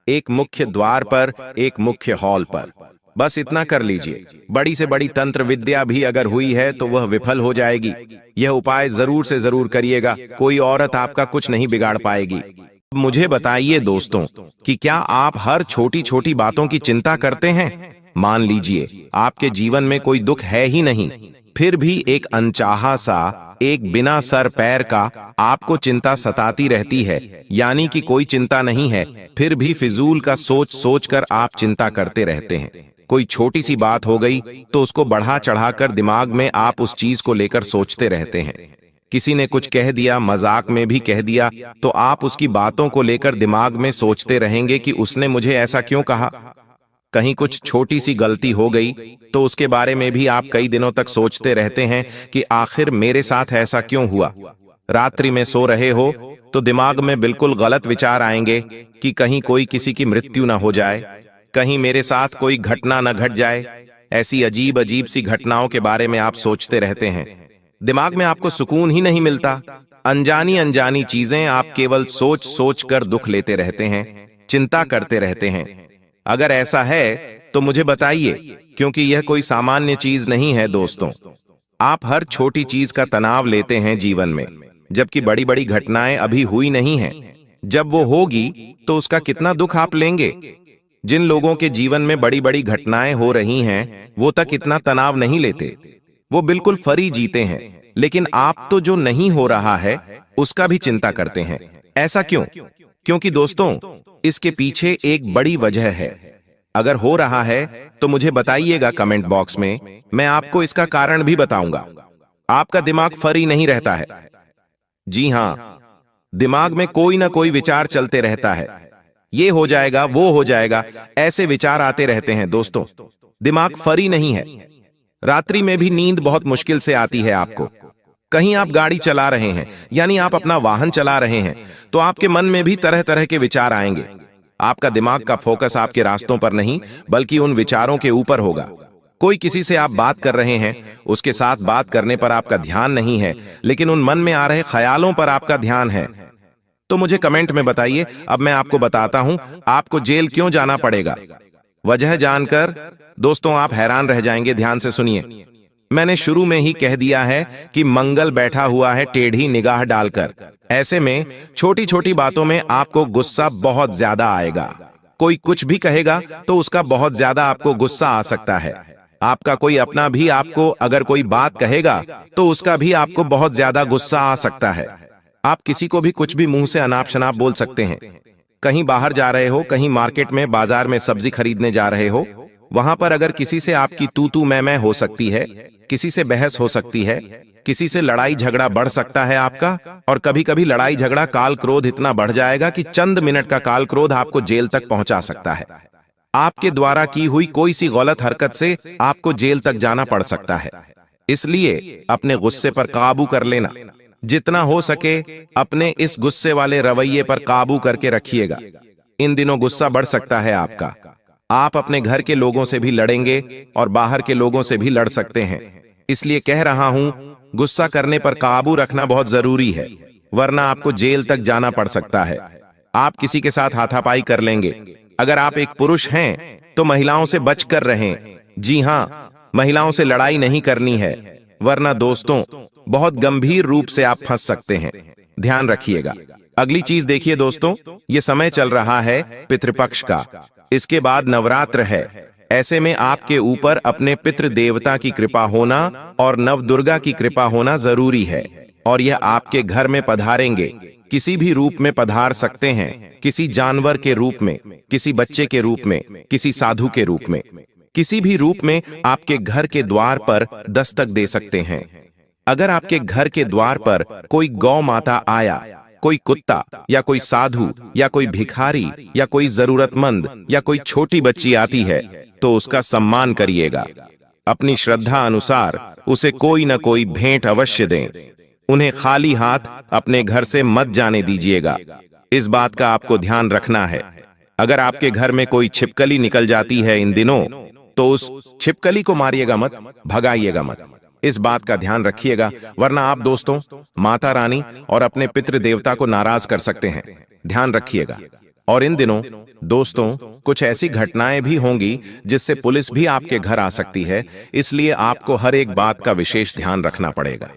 एक मुख्य द्वार पर, एक मुख्य हॉल पर। बस इतना कर लीजिए। बड़ी से बड़ी तंत्र विद्या भी अगर हुई है तो वह विफल हो जाएगी। यह उपाय जरूर से जरूर करिएगा, कोई औरत आपका कुछ नहीं बिगाड़ पाएगी। मुझे बताइए दोस्तों कि क्या आप हर छोटी छोटी बातों की चिंता करते हैं? मान लीजिए आपके जीवन में कोई दुख है ही नहीं, फिर भी एक अनचाहा सा, एक बिना सर पैर का आपको चिंता सताती रहती है, यानी कि कोई चिंता नहीं है, फिर भी फिजूल का सोच सोच कर आप चिंता करते रहते हैं। कोई छोटी सी बात हो गई तो उसको बढ़ा चढ़ाकर दिमाग में आप उस चीज को लेकर सोचते रहते हैं। किसी ने कुछ कह दिया, मजाक में भी कह दिया, तो आप उसकी बातों को लेकर दिमाग में सोचते रहेंगे कि उसने मुझे ऐसा क्यों कहा। कहीं कुछ छोटी सी गलती हो गई तो उसके बारे में भी आप कई दिनों तक सोचते रहते हैं कि आखिर मेरे साथ ऐसा क्यों हुआ। रात्रि में सो रहे हो तो दिमाग में बिल्कुल गलत विचार आएंगे कि कहीं कोई किसी की मृत्यु ना हो जाए, कहीं मेरे साथ कोई घटना न घट जाए। ऐसी अजीब अजीब सी घटनाओं के बारे में आप सोचते रहते हैं। दिमाग में आपको सुकून ही नहीं मिलता। अनजानी अनजानी चीजें आप केवल सोच सोच कर दुख लेते रहते हैं, चिंता करते रहते हैं। अगर ऐसा है तो मुझे बताइए, क्योंकि यह कोई सामान्य चीज नहीं है दोस्तों। आप हर छोटी चीज का तनाव लेते हैं जीवन में, जबकि बड़ी बड़ी घटनाएं अभी हुई नहीं हैं। जब वो होगी तो उसका कितना दुख आप लेंगे। जिन लोगों के जीवन में बड़ी बड़ी घटनाएं हो रही हैं, वो तक इतना तनाव नहीं लेते, वो बिल्कुल फ्री जीते हैं। लेकिन आप तो जो नहीं हो रहा है उसका भी चिंता करते हैं। ऐसा क्यों? क्योंकि दोस्तों इसके पीछे एक बड़ी वजह है। अगर हो रहा है तो मुझे बताइएगा कमेंट बॉक्स में, मैं आपको इसका कारण भी बताऊंगा। आपका दिमाग फ्री नहीं रहता है। जी हां, दिमाग में कोई ना कोई विचार चलते रहता है। ये हो जाएगा, वो हो जाएगा, ऐसे विचार आते रहते हैं दोस्तों। दिमाग फ्री नहीं है। रात्रि में भी नींद बहुत मुश्किल से आती है आपको। कहीं आप गाड़ी चला रहे हैं, यानी आप अपना वाहन चला रहे हैं, तो आपके मन में भी तरह तरह के विचार आएंगे। आपका दिमाग का फोकस आपके रास्तों पर नहीं बल्कि उन विचारों के ऊपर होगा। कोई किसी से आप बात कर रहे हैं, उसके साथ बात करने पर आपका ध्यान नहीं है, लेकिन उन मन में आ रहे ख्यालों पर आपका ध्यान है। तो मुझे कमेंट में बताइए। अब मैं आपको बताता हूं आपको जेल क्यों जाना पड़ेगा। वजह जानकर दोस्तों आप हैरान रह जाएंगे। ध्यान से सुनिए। मैंने शुरू में ही कह दिया है कि मंगल बैठा हुआ है टेढ़ी निगाह डालकर। ऐसे में छोटी छोटी बातों में आपको गुस्सा बहुत ज्यादा आएगा। कोई कुछ भी कहेगा तो उसका बहुत ज्यादा आपको गुस्सा आ सकता है। आपका कोई अपना भी आपको अगर कोई बात कहेगा तो उसका भी आपको बहुत ज्यादा गुस्सा आ सकता है। आप किसी को भी कुछ भी मुंह से अनाप शनाप बोल सकते हैं। कहीं बाहर जा रहे हो, कहीं मार्केट में बाजार में सब्जी खरीदने जा रहे हो, वहां पर अगर किसी से आपकी तू तू मैं हो सकती है, किसी से बहस हो सकती है, किसी से लड़ाई झगड़ा बढ़ सकता है आपका। और कभी कभी लड़ाई झगड़ा काल क्रोध इतना बढ़ जाएगा कि चंद मिनट का काल क्रोध आपको जेल तक पहुंचा सकता है। आपके द्वारा की हुई कोई सी गलत हरकत से आपको जेल तक जाना पड़ सकता है। इसलिए अपने गुस्से पर काबू कर लेना। जितना हो सके अपने इस गुस्से वाले रवैये पर काबू करके रखिएगा। इन दिनों गुस्सा बढ़ सकता है आपका। आप अपने घर के लोगों से भी लड़ेंगे और बाहर के लोगों से भी लड़ सकते हैं। इसलिए कह रहा हूं, गुस्सा करने पर काबू रखना बहुत जरूरी है, वरना आपको जेल तक जाना पड़ सकता है। आप किसी के साथ हाथापाई कर लेंगे। अगर आप एक पुरुष हैं तो महिलाओं से बचकर रहें। जी हां, महिलाओं से लड़ाई नहीं करनी है, वरना दोस्तों बहुत गंभीर रूप से आप फंस सकते हैं। ध्यान रखिएगा। अगली चीज देखिए दोस्तों, ये समय चल रहा है पितृपक्ष का। इसके बाद नवरात्र है। ऐसे में आपके ऊपर अपने पितृ देवता की कृपा होना और नवदुर्गा की कृपा होना जरूरी है। और यह आपके घर में पधारेंगे, किसी भी रूप में पधार सकते हैं। किसी जानवर के रूप में, किसी बच्चे के रूप में, किसी साधु के रूप में, किसी भी रूप में आपके घर के द्वार पर दस्तक दे सकते हैं। अगर आपके घर के द्वार पर कोई गौ माता आया, कोई कुत्ता या कोई साधु या कोई भिखारी या कोई जरूरतमंद या कोई छोटी बच्ची आती है तो उसका सम्मान करिएगा। अपनी श्रद्धा अनुसार उसे कोई न कोई भेंट अवश्य दें। उन्हें खाली हाथ अपने घर से मत जाने दीजिएगा। इस बात का आपको ध्यान रखना है। अगर आपके घर में कोई छिपकली निकल जाती है इन दिनों तो उस छिपकली को मारिएगा मत, भगाइएगा मत। इस बात का ध्यान रखिएगा, वरना आप दोस्तों माता रानी और अपने पितृ देवता को नाराज कर सकते हैं। ध्यान रखिएगा। और इन दिनों दोस्तों कुछ ऐसी घटनाएं भी होंगी जिससे पुलिस भी आपके घर आ सकती है। इसलिए आपको हर एक बात का विशेष ध्यान रखना पड़ेगा।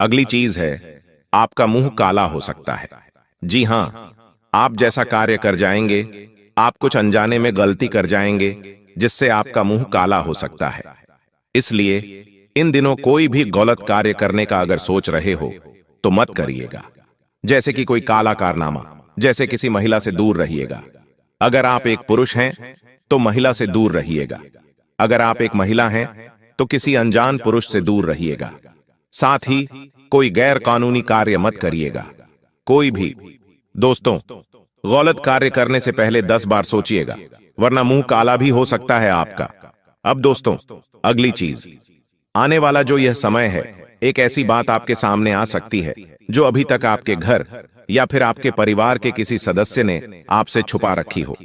अगली चीज है, आपका मुंह काला हो सकता है। जी हां, आप जैसा कार्य कर जाएंगे, आप कुछ अनजाने में गलती कर जाएंगे जिससे आपका मुंह काला हो सकता है। इसलिए इन दिनों कोई भी गलत कार्य करने का अगर सोच रहे हो तो मत करिएगा। जैसे कि कोई काला कारनामा, जैसे किसी महिला से दूर रहिएगा। अगर आप एक पुरुष हैं तो महिला से दूर रहिएगा। अगर आप एक महिला हैं तो किसी अनजान पुरुष से दूर रहिएगा। साथ ही कोई गैर कानूनी कार्य मत करिएगा। कोई भी दोस्तों गलत कार्य करने से पहले 10 बार सोचिएगा, वरना मुंह काला भी हो सकता है आपका। अब दोस्तों अगली चीज, आने वाला जो यह समय है, एक ऐसी बात आपके सामने आ सकती है जो अभी तक आपके घर या फिर आपके परिवार के किसी सदस्य ने आपसे छुपा रखी हो।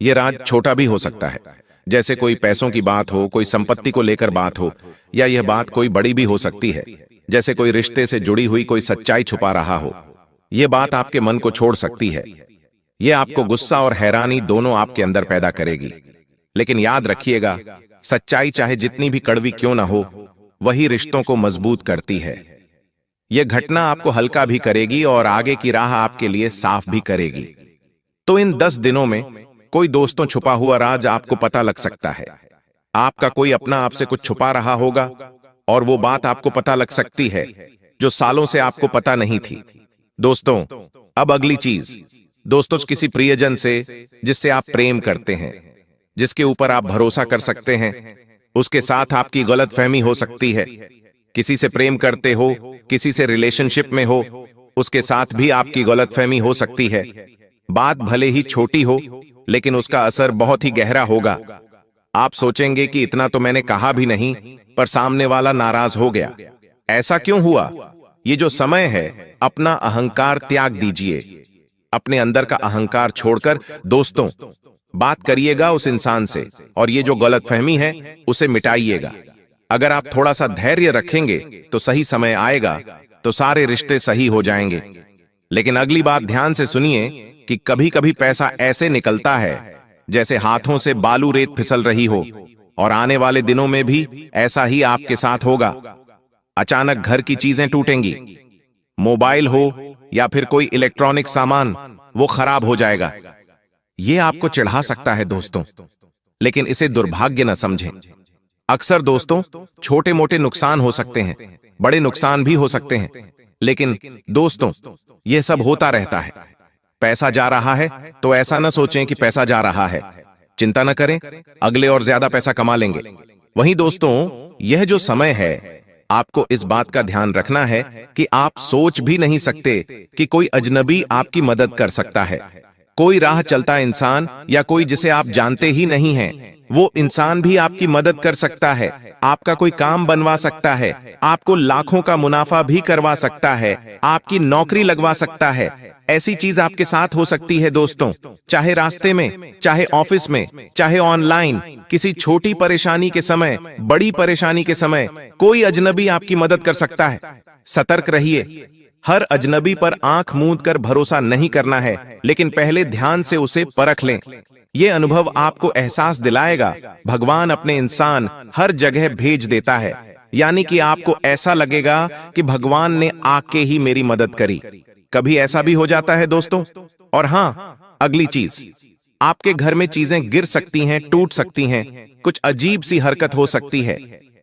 यह राज छोटा भी हो सकता है, जैसे कोई पैसों की बात हो, कोई संपत्ति को लेकर बात हो, या यह बात कोई बड़ी भी हो सकती है, जैसे कोई रिश्ते से जुड़ी हुई कोई सच्चाई छुपा रहा हो। यह बात आपके मन को छोड़ सकती है। यह आपको गुस्सा और हैरानी दोनों आपके अंदर पैदा करेगी। लेकिन याद रखिएगा, सच्चाई चाहे जितनी भी कड़वी क्यों ना हो, वही रिश्तों को मजबूत करती है। यह घटना आपको हल्का भी करेगी और आगे की राह आपके लिए साफ भी करेगी। तो इन 10 दिनों में कोई दोस्तों छुपा हुआ राज आपको पता लग सकता है। आपका कोई अपना आपसे कुछ छुपा रहा होगा और वो बात आपको पता लग सकती है जो सालों से आपको पता नहीं थी। दोस्तों अब अगली चीज, दोस्तों किसी प्रियजन से जिससे आप प्रेम करते हैं, जिसके ऊपर आप भरोसा कर सकते हैं, उसके साथ आपकी गलतफहमी हो सकती है। किसी से प्रेम करते हो, किसी से रिलेशनशिप में हो, उसके साथ भी आपकी गलतफहमी हो सकती है। बात भले ही छोटी हो लेकिन उसका असर बहुत ही गहरा होगा। आप सोचेंगे कि इतना तो मैंने कहा भी नहीं, पर सामने वाला नाराज हो गया। ऐसा क्यों हुआ? ये जो समय है, अपना अहंकार त्याग दीजिए। अपने अंदर का अहंकार छोड़कर दोस्तों बात करिएगा उस इंसान से और ये जो गलतफहमी है उसे मिटाइएगा। अगर आप थोड़ा सा धैर्य रखेंगे तो सही समय आएगा तो सारे रिश्ते सही हो जाएंगे। लेकिन अगली बात ध्यान से सुनिए कि कभी कभी पैसा ऐसे निकलता है जैसे हाथों से बालू रेत फिसल रही हो। और आने वाले दिनों में भी ऐसा ही आपके साथ होगा। अचानक घर की चीजें टूटेंगी, मोबाइल हो या फिर कोई इलेक्ट्रॉनिक सामान, वो खराब हो जाएगा। ये आपको चिढ़ा सकता है दोस्तों, लेकिन इसे दुर्भाग्य न समझें। अक्सर दोस्तों छोटे मोटे नुकसान हो सकते हैं, बड़े नुकसान भी हो सकते हैं, लेकिन दोस्तों यह सब होता रहता है। पैसा जा रहा है तो ऐसा न सोचें कि पैसा जा रहा है, चिंता न करें, अगले और ज्यादा पैसा कमा लेंगे। वहीं दोस्तों यह जो समय है, आपको इस बात का ध्यान रखना है कि आप सोच भी नहीं सकते कि कोई अजनबी आपकी मदद कर सकता है। कोई राह चलता इंसान या कोई जिसे आप जानते ही नहीं हैं, वो इंसान भी आपकी मदद कर सकता है, आपका कोई काम बनवा सकता है, आपको लाखों का मुनाफा भी करवा सकता है, आपकी नौकरी लगवा सकता है। ऐसी चीज आपके साथ हो सकती है दोस्तों, चाहे रास्ते में, चाहे ऑफिस में, चाहे ऑनलाइन, किसी छोटी परेशानी के समय, बड़ी परेशानी के समय कोई अजनबी आपकी मदद कर सकता है। सतर्क रहिए, हर अजनबी पर आंख मूंद कर भरोसा नहीं करना है, लेकिन पहले ध्यान से उसे परख लें। यह अनुभव आपको एहसास दिलाएगा भगवान अपने इंसान हर जगह भेज देता है, यानी कि आपको ऐसा लगेगा कि भगवान ने आके ही मेरी मदद करी। कभी ऐसा भी हो जाता है दोस्तों। और हां, अगली चीज, आपके घर में चीजें गिर सकती हैं, टूट सकती हैं, कुछ अजीब सी हरकत हो सकती है।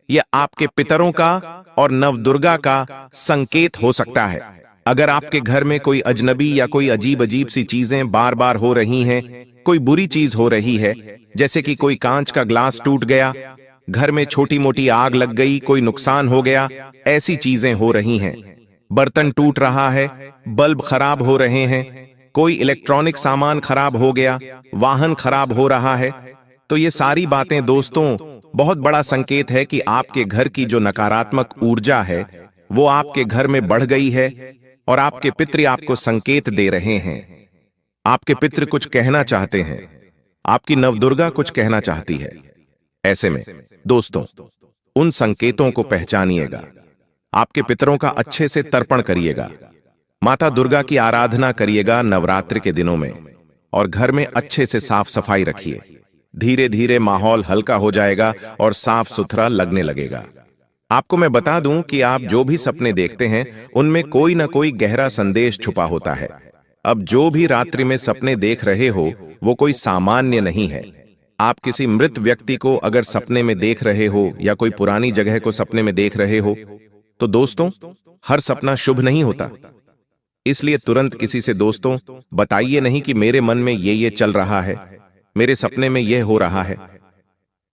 यह आपके पितरों का और नवदुर्गा का संकेत हो सकता है। अगर आपके घर में कोई अजनबी या कोई अजीब अजीब सी चीजें बार बार हो रही हैं, कोई बुरी चीज हो रही है, जैसे कि कोई कांच का ग्लास टूट गया, घर में छोटी मोटी आग लग गई, कोई नुकसान हो गया, ऐसी चीजें हो रही हैं, बर्तन टूट रहा है, बल्ब खराब हो रहे हैं, कोई इलेक्ट्रॉनिक सामान खराब हो गया, वाहन खराब हो रहा है, तो ये सारी बातें दोस्तों बहुत बड़ा संकेत है कि आपके घर की जो नकारात्मक ऊर्जा है वो आपके घर में बढ़ गई है और आपके पितृ आपको संकेत दे रहे हैं। आपके पितृ कुछ कहना चाहते हैं, आपकी नवदुर्गा कुछ कहना चाहती है। ऐसे में दोस्तों उन संकेतों को पहचानिएगा, आपके पितरों का अच्छे से तर्पण करिएगा, माता दुर्गा की आराधना करिएगा नवरात्रि के दिनों में, और घर में अच्छे से साफ सफाई रखिए। धीरे धीरे माहौल हल्का हो जाएगा और साफ सुथरा लगने लगेगा। आपको मैं बता दूं कि आप जो भी सपने देखते हैं उनमें कोई ना कोई गहरा संदेश छुपा होता है। अब जो भी रात्रि में सपने देख रहे हो वो कोई सामान्य नहीं है। आप किसी मृत व्यक्ति को अगर सपने में देख रहे हो या कोई पुरानी जगह को सपने में देख रहे हो तो दोस्तों हर सपना शुभ नहीं होता। इसलिए तुरंत किसी से दोस्तों बताइए नहीं कि मेरे मन में ये चल रहा है, मेरे सपने में यह हो रहा है।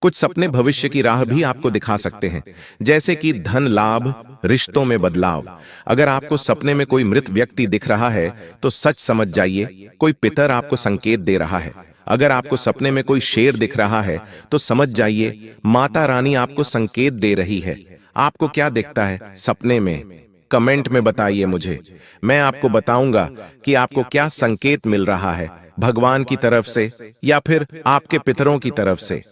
कुछ सपने भविष्य की राह भी आपको दिखा सकते हैं, जैसे कि धन लाभ, रिश्तों में बदलाव। अगर आपको सपने में कोई मृत व्यक्ति दिख रहा है तो सच समझ जाइए कोई पितर आपको संकेत दे रहा है। अगर आपको सपने में कोई शेर दिख रहा है तो समझ जाइए माता रानी आपको संकेत दे रही है। आपको क्या दिखता है सपने में? कमेंट में बताइए मुझे, मैं आपको बताऊंगा कि आपको क्या संकेत मिल रहा है, भगवान की तरफ से या फिर आपके पितरों की तरफ से।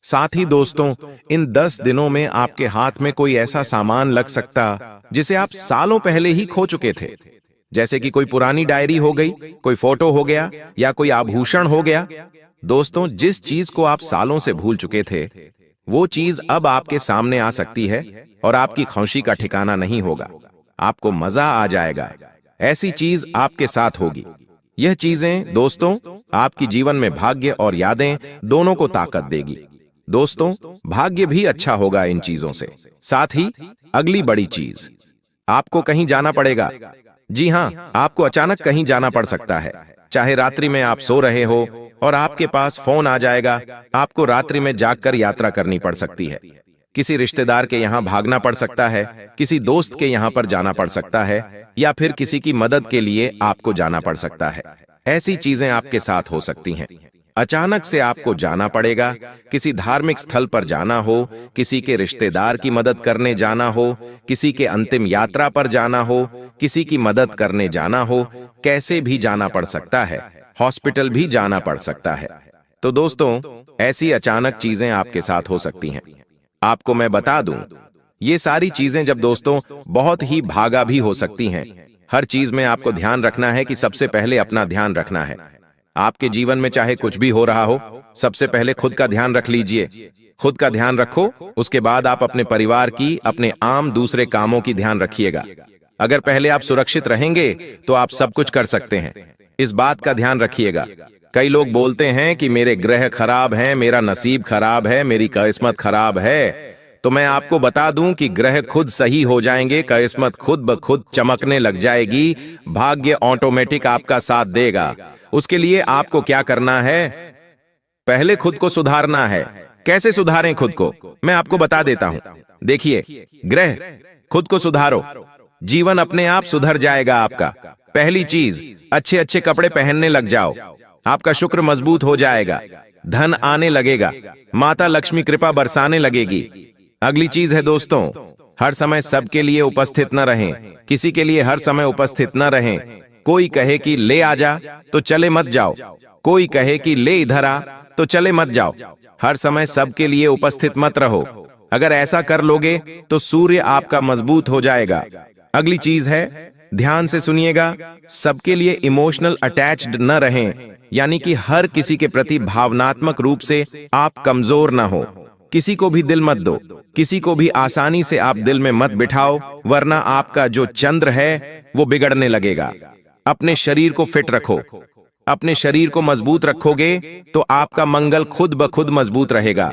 साथ ही दोस्तों इन 10 दिनों में आपके हाथ में कोई ऐसा सामान लग सकता जिसे आप सालों पहले ही खो चुके थे, जैसे कि कोई पुरानी डायरी हो गई, कोई फोटो हो गया या कोई आभूषण हो गया। दोस्तों जिस चीज को आप सालों से भूल चुके थे वो चीज अब आपके सामने आ सकती है और आपकी खुशी का ठिकाना नहीं होगा। आपको मजा आ जाएगा, ऐसी चीज आपके साथ होगी। यह चीजें दोस्तों आपकी जीवन में भाग्य और यादें दोनों को ताकत देगी। दोस्तों भाग्य भी अच्छा होगा इन चीजों से। साथ ही अगली बड़ी चीज, आपको कहीं जाना पड़ेगा। जी हां, आपको अचानक कहीं जाना पड़ सकता है, चाहे रात्रि में आप सो रहे हो और आपके पास फोन आ जाएगा। आपको रात्रि में जागकर यात्रा करनी पड़ सकती है, किसी रिश्तेदार के यहां भागना पड़ सकता है, किसी दोस्त के यहां पर जाना पड़ सकता है, या फिर किसी की मदद के लिए आपको जाना पड़ सकता है। ऐसी चीजें आपके साथ हो सकती हैं। अचानक से आपको जाना पड़ेगा, किसी धार्मिक स्थल पर जाना हो, किसी के रिश्तेदार की मदद करने जाना हो, किसी के अंतिम यात्रा पर जाना हो, किसी की मदद करने जाना हो, कैसे भी जाना पड़ सकता है, हॉस्पिटल भी जाना पड़ सकता है। तो दोस्तों ऐसी अचानक चीजें आपके साथ हो सकती हैं। आपको मैं बता दूं, ये सारी चीजें जब दोस्तों बहुत ही भागा भी हो सकती हैं। हर चीज में आपको ध्यान रखना है कि सबसे पहले अपना ध्यान रखना है। आपके जीवन में चाहे कुछ भी हो रहा हो, सबसे पहले खुद का ध्यान रख लीजिए। खुद का ध्यान रखो, उसके बाद आप अपने परिवार की, अपने आम दूसरे कामों की ध्यान रखिएगा। अगर पहले आप सुरक्षित रहेंगे तो आप सब कुछ कर सकते हैं। इस बात का ध्यान रखिएगा। कई लोग बोलते हैं कि मेरे ग्रह खराब हैं, मेरा नसीब खराब है, मेरी किस्मत खराब है। तो मैं आपको बता दूं कि ग्रह खुद सही हो जाएंगे, किस्मत खुद ब खुद चमकने लग जाएगी, भाग्य ऑटोमेटिक आपका साथ देगा। उसके लिए आपको क्या करना है? पहले खुद को सुधारना है। कैसे सुधारें खुद को? मैं आपको बता देता हूं। देखिए, ग्रह, खुद को सुधारो, जीवन अपने आप सुधर जाएगा आपका। पहली चीज, अच्छे अच्छे कपड़े पहनने लग जाओ, आपका शुक्र मजबूत हो जाएगा, धन आने लगेगा, माता लक्ष्मी कृपा बरसाने लगेगी। अगली चीज है दोस्तों, हर समय सबके लिए उपस्थित न रहें, किसी के लिए हर समय उपस्थित न रहें। कोई कहे कि ले आजा तो चले मत जाओ, कोई कहे कि ले इधर आ तो चले मत जाओ। हर समय सबके लिए उपस्थित मत रहो। अगर ऐसा कर लोगे तो सूर्य आपका मजबूत हो जाएगा। अगली चीज है, ध्यान से सुनिएगा, सबके लिए इमोशनल अटैच्ड न रहें, यानी कि हर किसी के प्रति भावनात्मक रूप से आप कमजोर ना हो। किसी को भी दिल मत दो, किसी को भी आसानी से आप दिल में मत बिठाओ, वरना आपका जो चंद्र है वो बिगड़ने लगेगा। अपने शरीर को फिट रखो, अपने शरीर को मजबूत रखोगे तो आपका मंगल खुद ब खुद मजबूत रहेगा।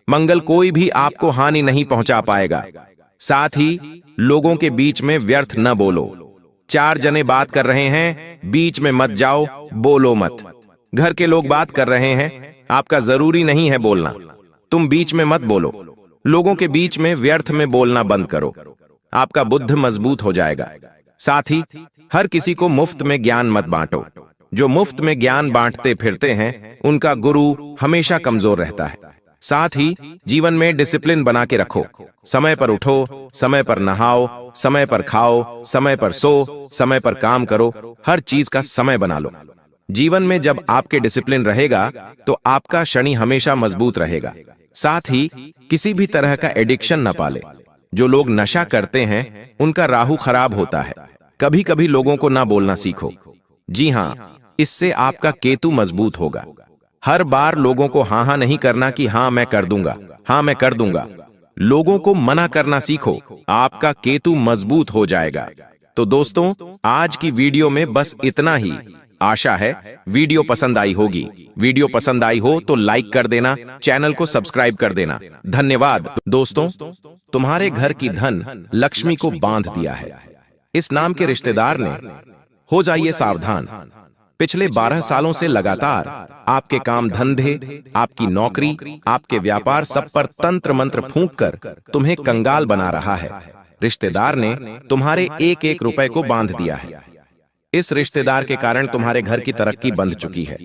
मंगल कोई भी आपको हानि नहीं पहुंचा पाएगा। साथ ही लोगों के बीच में व्यर्थ न बोलो। 4 जने बात कर रहे हैं, बीच में मत जाओ, बोलो मत। घर के लोग बात कर रहे हैं, आपका जरूरी नहीं है बोलना, तुम बीच में मत बोलो। लोगों के बीच में व्यर्थ में बोलना बंद करो, आपका बुद्ध मजबूत हो जाएगा। साथ ही हर किसी को मुफ्त में ज्ञान मत बांटो। जो मुफ्त में ज्ञान बांटते फिरते हैं, उनका गुरु हमेशा कमजोर रहता है। साथ ही जीवन में डिसिप्लिन बना के रखो। समय पर उठो, समय पर नहाओ, समय पर खाओ, समय पर सो, समय पर काम करो। हर चीज का समय बना लो। जीवन में जब आपके डिसिप्लिन रहेगा तो आपका शनि हमेशा मजबूत रहेगा। साथ ही किसी भी तरह का एडिक्शन न पाले। जो लोग नशा करते हैं उनका राहु खराब होता है। कभी कभी लोगों को ना बोलना सीखो। जी हाँ, इससे आपका केतु मजबूत होगा। हर बार लोगों को हाँ हाँ नहीं करना कि हाँ मैं कर दूंगा, हाँ मैं कर दूंगा। लोगों को मना करना सीखो, आपका केतु मजबूत हो जाएगा। तो दोस्तों, आज की वीडियो में बस इतना ही। आशा है वीडियो पसंद आई होगी। वीडियो पसंद आई हो तो लाइक कर देना, चैनल को सब्सक्राइब कर देना। धन्यवाद। दोस्तों, तुम्हारे घर की धन लक्ष्मी को बांध दिया है इस नाम के रिश्तेदार ने। हो जाइए सावधान। पिछले 12 सालों से लगातार आपके काम धंधे, आपकी नौकरी, आपके व्यापार सब पर तंत्र मंत्र फूंक कर तुम्हें कंगाल बना रहा है। रिश्तेदार ने तुम्हारे एक एक रुपए को बांध दिया है। इस रिश्तेदार के कारण तुम्हारे घर की तरक्की बंध चुकी है।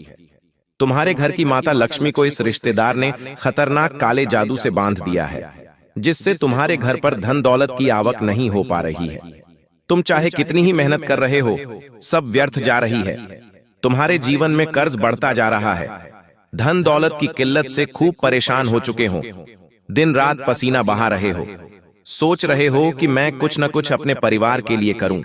तुम्हारे घर की माता लक्ष्मी को इस रिश्तेदार ने खतरनाक काले जादू से बांध दिया है, जिससे तुम्हारे घर पर धन दौलत की आवक नहीं हो पा रही है। तुम चाहे कितनी ही मेहनत कर रहे हो, सब व्यर्थ जा रही है। तुम्हारे जीवन में कर्ज बढ़ता जा रहा है। धन दौलत की किल्लत से खूब परेशान हो चुके हो। दिन रात पसीना बहा रहे हो। सोच रहे हो कि मैं कुछ न कुछ अपने परिवार के लिए करूं।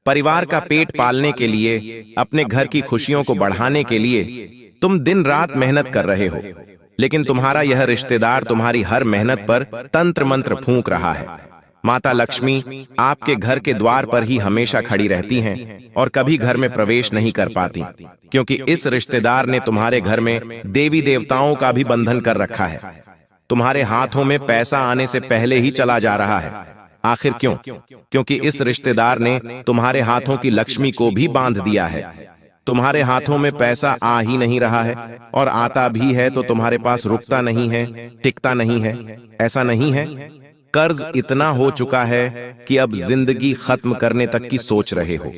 परिवार का पेट पालने के लिए, अपने घर की खुशियों को बढ़ाने के लिए तुम दिन रात मेहनत कर रहे हो। लेकिन तुम्हारा यह रिश्तेदार तुम्हारी हर मेहनत पर तंत्र मंत्र फूंक रहा है। माता लक्ष्मी आपके घर के द्वार पर ही हमेशा खड़ी रहती हैं और कभी घर में प्रवेश नहीं कर पाती, क्योंकि इस रिश्तेदार ने तुम्हारे घर में देवी देवताओं का भी बंधन कर रखा है। तुम्हारे हाथों में पैसा आने से पहले ही चला जा रहा है। आखिर क्यों? क्योंकि इस रिश्तेदार ने तुम्हारे हाथों की लक्ष्मी को भी बांध दिया है। तुम्हारे हाथों में पैसा आ ही नहीं रहा है, और आता भी है तो तुम्हारे पास रुकता नहीं है, टिकता नहीं है। ऐसा नहीं है, कर्ज इतना हो चुका है कि अब जिंदगी खत्म करने तक की सोच रहे हो।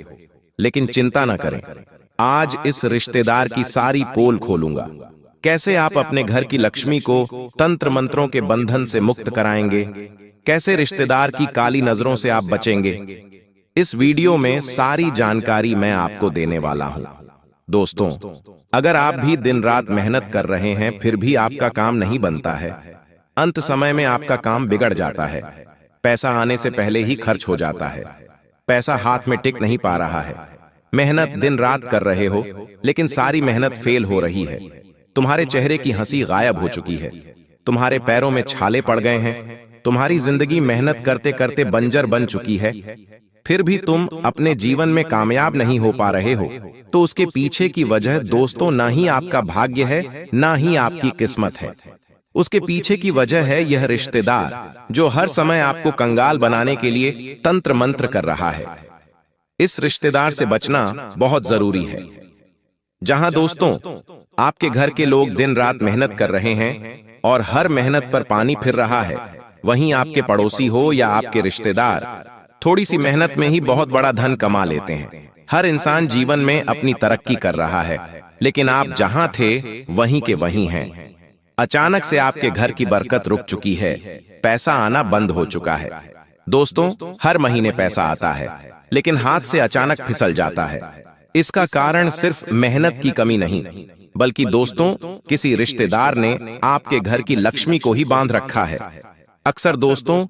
लेकिन चिंता न करें, आज इस रिश्तेदार की सारी पोल खोलूंगा। कैसे आप अपने घर की लक्ष्मी को तंत्र मंत्रों के बंधन से मुक्त कराएंगे, कैसे रिश्तेदार की काली नजरों से आप बचेंगे, इस वीडियो में सारी जानकारी मैं आपको देने वाला हूं। दोस्तों, अगर आप भी दिन रात मेहनत कर रहे हैं फिर भी आपका काम नहीं बनता है, अंत समय में आपका काम बिगड़ जाता है, पैसा आने से पहले ही खर्च हो जाता है, पैसा हाथ में टिक नहीं पा रहा है, मेहनत दिन रात कर रहे हो लेकिन सारी मेहनत फेल हो रही है, तुम्हारे चेहरे की हंसी गायब हो चुकी है, तुम्हारे पैरों में छाले पड़ गए हैं, तुम्हारी जिंदगी मेहनत करते करते बंजर बन चुकी है, फिर भी तुम अपने जीवन में कामयाब नहीं हो पा रहे हो, तो उसके पीछे की वजह दोस्तों ना ही आपका भाग्य है, ना ही आपकी किस्मत है। उसके पीछे की वजह है यह रिश्तेदार जो हर समय आपको कंगाल बनाने के लिए तंत्र मंत्र कर रहा है। इस रिश्तेदार से बचना बहुत जरूरी है। जहां दोस्तों आपके घर के लोग दिन रात मेहनत कर रहे हैं और हर मेहनत पर पानी फिर रहा है, वहीं आपके पड़ोसी हो या आपके रिश्तेदार थोड़ी सी मेहनत में ही बहुत बड़ा धन कमा लेते हैं। हर इंसान जीवन में अपनी तरक्की कर रहा है, लेकिन आप जहां थे वहीं के वहीं हैं। अचानक से आपके घर की बरकत रुक चुकी है, पैसा आना बंद हो चुका है। दोस्तों हर महीने पैसा आता है, लेकिन हाथ से अचानक फिसल जाता है। इसका कारण सिर्फ मेहनत की कमी नहीं, बल्कि दोस्तों किसी रिश्तेदार ने आपके घर की लक्ष्मी को ही बांध रखा है। अक्सर दोस्तों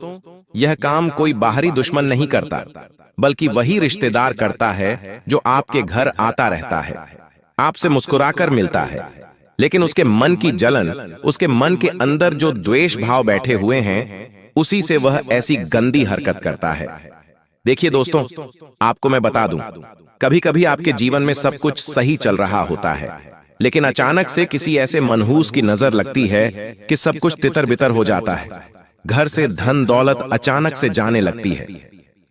यह काम कोई बाहरी दुश्मन नहीं करता, बल्कि वही रिश्तेदार करता है जो आपके घर आता रहता है, आपसे मुस्कुराकर मिलता है, लेकिन उसके मन की जलन, उसके मन के अंदर जो द्वेष भाव बैठे हुए हैं, उसी से वह ऐसी गंदी हरकत करता है। देखिए दोस्तों, आपको मैं बता दूं, कभी कभी आपके जीवन में सब कुछ सही चल रहा होता है, लेकिन अचानक से किसी ऐसे मनहूस की नजर लगती है कि सब कुछ तितर बितर हो जाता है। घर से धन दौलत अचानक से जाने लगती है।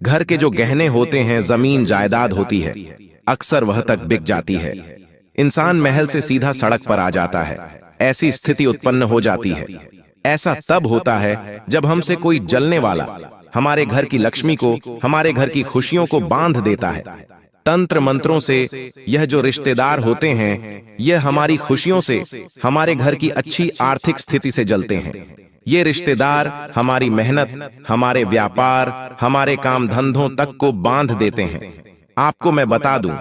घर के जो गहने होते हैं, जमीन जायदाद होती है, अक्सर वह तक बिक जाती है। इंसान महल से सीधा सड़क पर आ जाता है। ऐसी स्थिति उत्पन्न हो जाती है। ऐसा तब होता है जब हमसे कोई जलने वाला हमारे घर की लक्ष्मी को, हमारे घर की खुशियों को बांध देता है। तंत्र मंत्रों से यह जो रिश्तेदार होते हैं, यह हमारी खुशियों से, हमारे घर की अच्छी आर्थिक स्थिति से जलते हैं। ये रिश्तेदार हमारी मेहनत, हमारे व्यापार, हमारे काम धंधों तक को बांध देते हैं। आपको मैं बता दूं,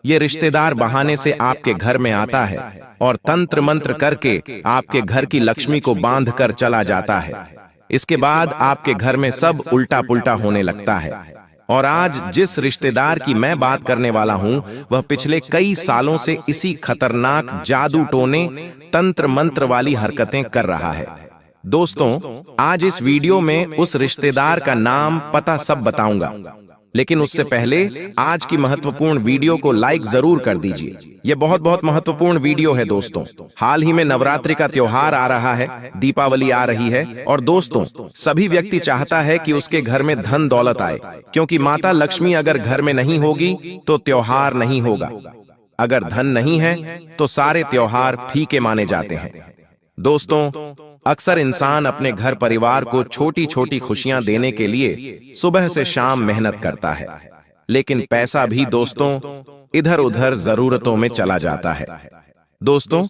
ये रिश्तेदार बहाने से आपके घर में आता है और तंत्र मंत्र करके आपके घर की लक्ष्मी को बांध कर चला जाता है। इसके बाद आपके घर में सब उल्टा पुल्टा होने लगता है। और आज जिस रिश्तेदार की मैं बात करने वाला हूं, वह पिछले कई सालों से इसी खतरनाक जादू टोने, तंत्र मंत्र वाली हरकतें कर रहा है। दोस्तों आज इस वीडियो में उस रिश्तेदार का नाम, पता सब बताऊंगा, लेकिन उससे पहले आज की महत्वपूर्ण वीडियो को लाइक जरूर कर दीजिए। यह बहुत बहुत महत्वपूर्ण वीडियो है दोस्तों। हाल ही में नवरात्रि का त्योहार आ रहा है, दीपावली आ रही है, और दोस्तों सभी व्यक्ति चाहता है कि उसके घर में धन दौलत आए, क्योंकि माता लक्ष्मी अगर घर में नहीं होगी तो त्योहार नहीं होगा। अगर धन नहीं है तो सारे त्योहार फीके माने जाते हैं। दोस्तों अक्सर इंसान अपने घर परिवार को छोटी छोटी खुशियां देने के लिए सुबह से शाम मेहनत करता है, लेकिन पैसा भी दोस्तों इधर उधर जरूरतों में चला जाता है। दोस्तों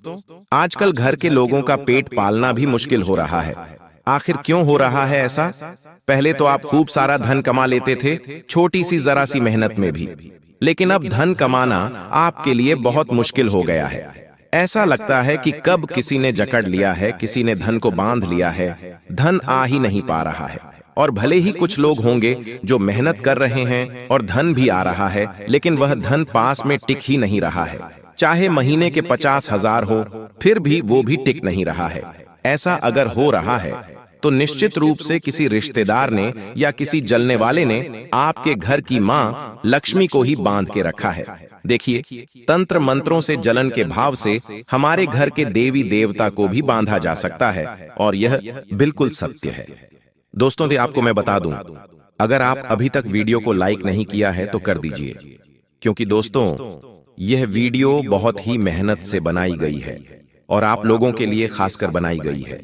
आजकल घर के लोगों का पेट पालना भी मुश्किल हो रहा है। आखिर क्यों हो रहा है ऐसा? पहले तो आप खूब सारा धन कमा लेते थे, छोटी सी जरा सी मेहनत में भी, लेकिन अब धन कमाना आपके लिए बहुत मुश्किल हो गया है। ऐसा लगता है कि कब किसी ने जकड़ लिया है, किसी ने धन को बांध लिया है, धन आ ही नहीं पा रहा है। और भले ही कुछ लोग होंगे जो मेहनत कर रहे हैं और धन भी आ रहा है, लेकिन वह धन पास में टिक ही नहीं रहा है। चाहे महीने के 50,000 हो, फिर भी वो भी टिक नहीं रहा है। ऐसा अगर हो रहा है तो निश्चित रूप से किसी रिश्तेदार ने या किसी जलने वाले ने आपके घर की मां लक्ष्मी को ही बांध के रखा है। देखिए, तंत्र मंत्रों से जलन के भाव से हमारे घर के देवी देवता को भी बांधा जा सकता है, और यह बिल्कुल सत्य है। दोस्तों आपको मैं बता दूं, अगर आप अभी तक वीडियो को लाइक नहीं किया है तो कर दीजिए, क्योंकि दोस्तों यह वीडियो बहुत ही मेहनत से बनाई गई है और आप लोगों के लिए खासकर बनाई गई है।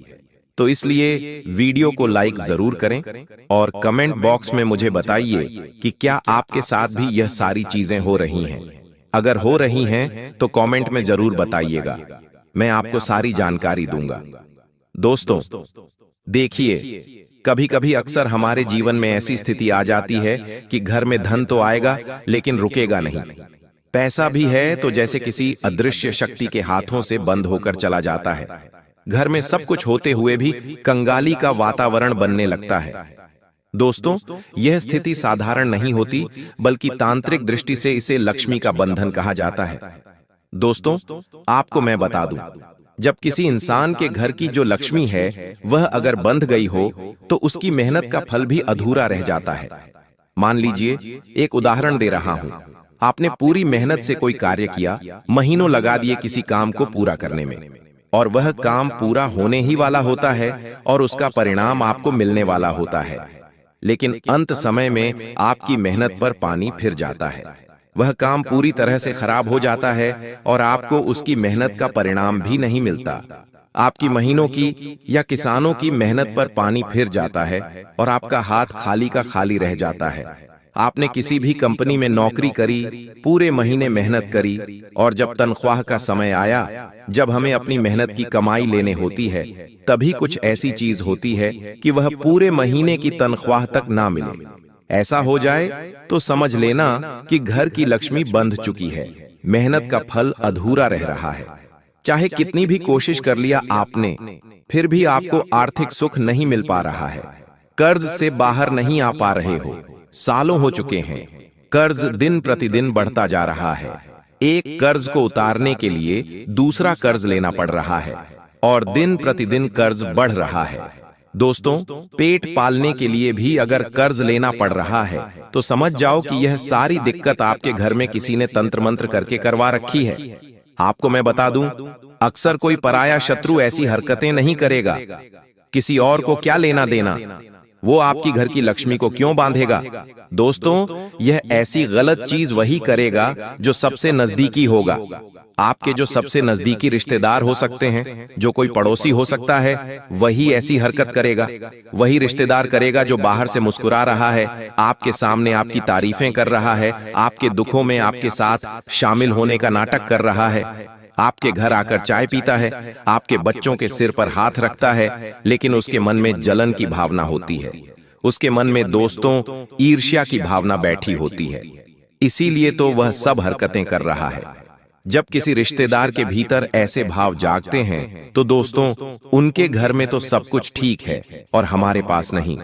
तो इसलिए वीडियो को लाइक जरूर करें और कमेंट बॉक्स में मुझे बताइए कि क्या आपके साथ भी यह सारी चीजें हो रही हैं। अगर हो रही हैं तो कमेंट में जरूर बताइएगा, मैं आपको सारी जानकारी दूंगा। दोस्तों देखिए, कभी कभी अक्सर हमारे जीवन में ऐसी स्थिति आ जाती है कि घर में धन तो आएगा लेकिन रुकेगा नहीं। पैसा भी है तो जैसे किसी अदृश्य शक्ति के हाथों से बंद होकर चला जाता है। घर में सब कुछ होते हुए भी कंगाली का वातावरण बनने लगता है। दोस्तों यह स्थिति साधारण नहीं होती, बल्कि तांत्रिक दृष्टि से इसे लक्ष्मी का बंधन कहा जाता है। दोस्तों आपको मैं बता दूं, जब किसी इंसान के घर की जो लक्ष्मी है वह अगर बंध गई हो तो उसकी मेहनत का फल भी अधूरा रह जाता है। मान लीजिए, एक उदाहरण दे रहा हूं। आपने पूरी मेहनत से कोई कार्य किया, महीनों लगा दिए किसी काम को पूरा करने में, और वह काम पूरा होने ही वाला होता है और उसका परिणाम आपको मिलने वाला होता है। लेकिन अंत समय में आपकी मेहनत पर पानी फिर जाता है। वह काम पूरी तरह से खराब हो जाता है और आपको उसकी मेहनत का परिणाम भी नहीं मिलता। आपकी महीनों की या किसानों की मेहनत पर पानी फिर जाता है और आपका हाथ खाली का खाली रह जाता है। आपने किसी भी कंपनी में नौकरी करी, पूरे महीने मेहनत करी, और जब तनख्वाह का समय आया, जब हमें अपनी मेहनत की कमाई लेने होती है, तभी कुछ ऐसी चीज होती है कि वह पूरे महीने की तनख्वाह तक ना मिले। ऐसा हो जाए तो समझ लेना कि घर की लक्ष्मी बंध चुकी है, मेहनत का फल अधूरा रह रहा है। चाहे कितनी भी कोशिश कर लिया आपने, फिर भी आपको आर्थिक सुख नहीं मिल पा रहा है। कर्ज से बाहर नहीं आ पा रहे हो, सालों हो चुके हैं। कर्ज दिन प्रतिदिन बढ़ता जा रहा है। एक कर्ज को उतारने के लिए दूसरा कर्ज लेना पड़ रहा है और दिन प्रतिदिन कर्ज बढ़ रहा है। दोस्तों, पेट पालने के लिए भी अगर कर्ज लेना पड़ रहा है तो समझ जाओ कि यह सारी दिक्कत आपके घर में किसी ने तंत्र मंत्र करके करवा रखी है। आपको मैं बता दूं, अक्सर कोई पराया शत्रु ऐसी हरकतें नहीं करेगा। किसी और को क्या लेना देना, वो आपकी घर की लक्ष्मी को क्यों बांधेगा? दोस्तों, यह ऐसी गलत चीज वही करेगा जो सबसे नजदीकी होगा। आपके जो सबसे नजदीकी रिश्तेदार हो सकते हैं, जो कोई पड़ोसी हो सकता है, वही ऐसी हरकत करेगा। वही रिश्तेदार करेगा जो बाहर से मुस्कुरा रहा है, आपके सामने आपकी तारीफें कर रहा है, आपके दुखों में आपके साथ शामिल होने का नाटक कर रहा है, आपके घर आकर चाय पीता है, आपके बच्चों के सिर पर हाथ रखता है, लेकिन उसके मन में जलन की भावना होती है। उसके मन में दोस्तों ईर्ष्या की भावना बैठी होती है। इसीलिए तो वह सब हरकतें कर रहा है। जब किसी रिश्तेदार के भीतर ऐसे भाव जागते हैं तो दोस्तों, उनके घर में तो सब कुछ ठीक है और हमारे पास नहीं।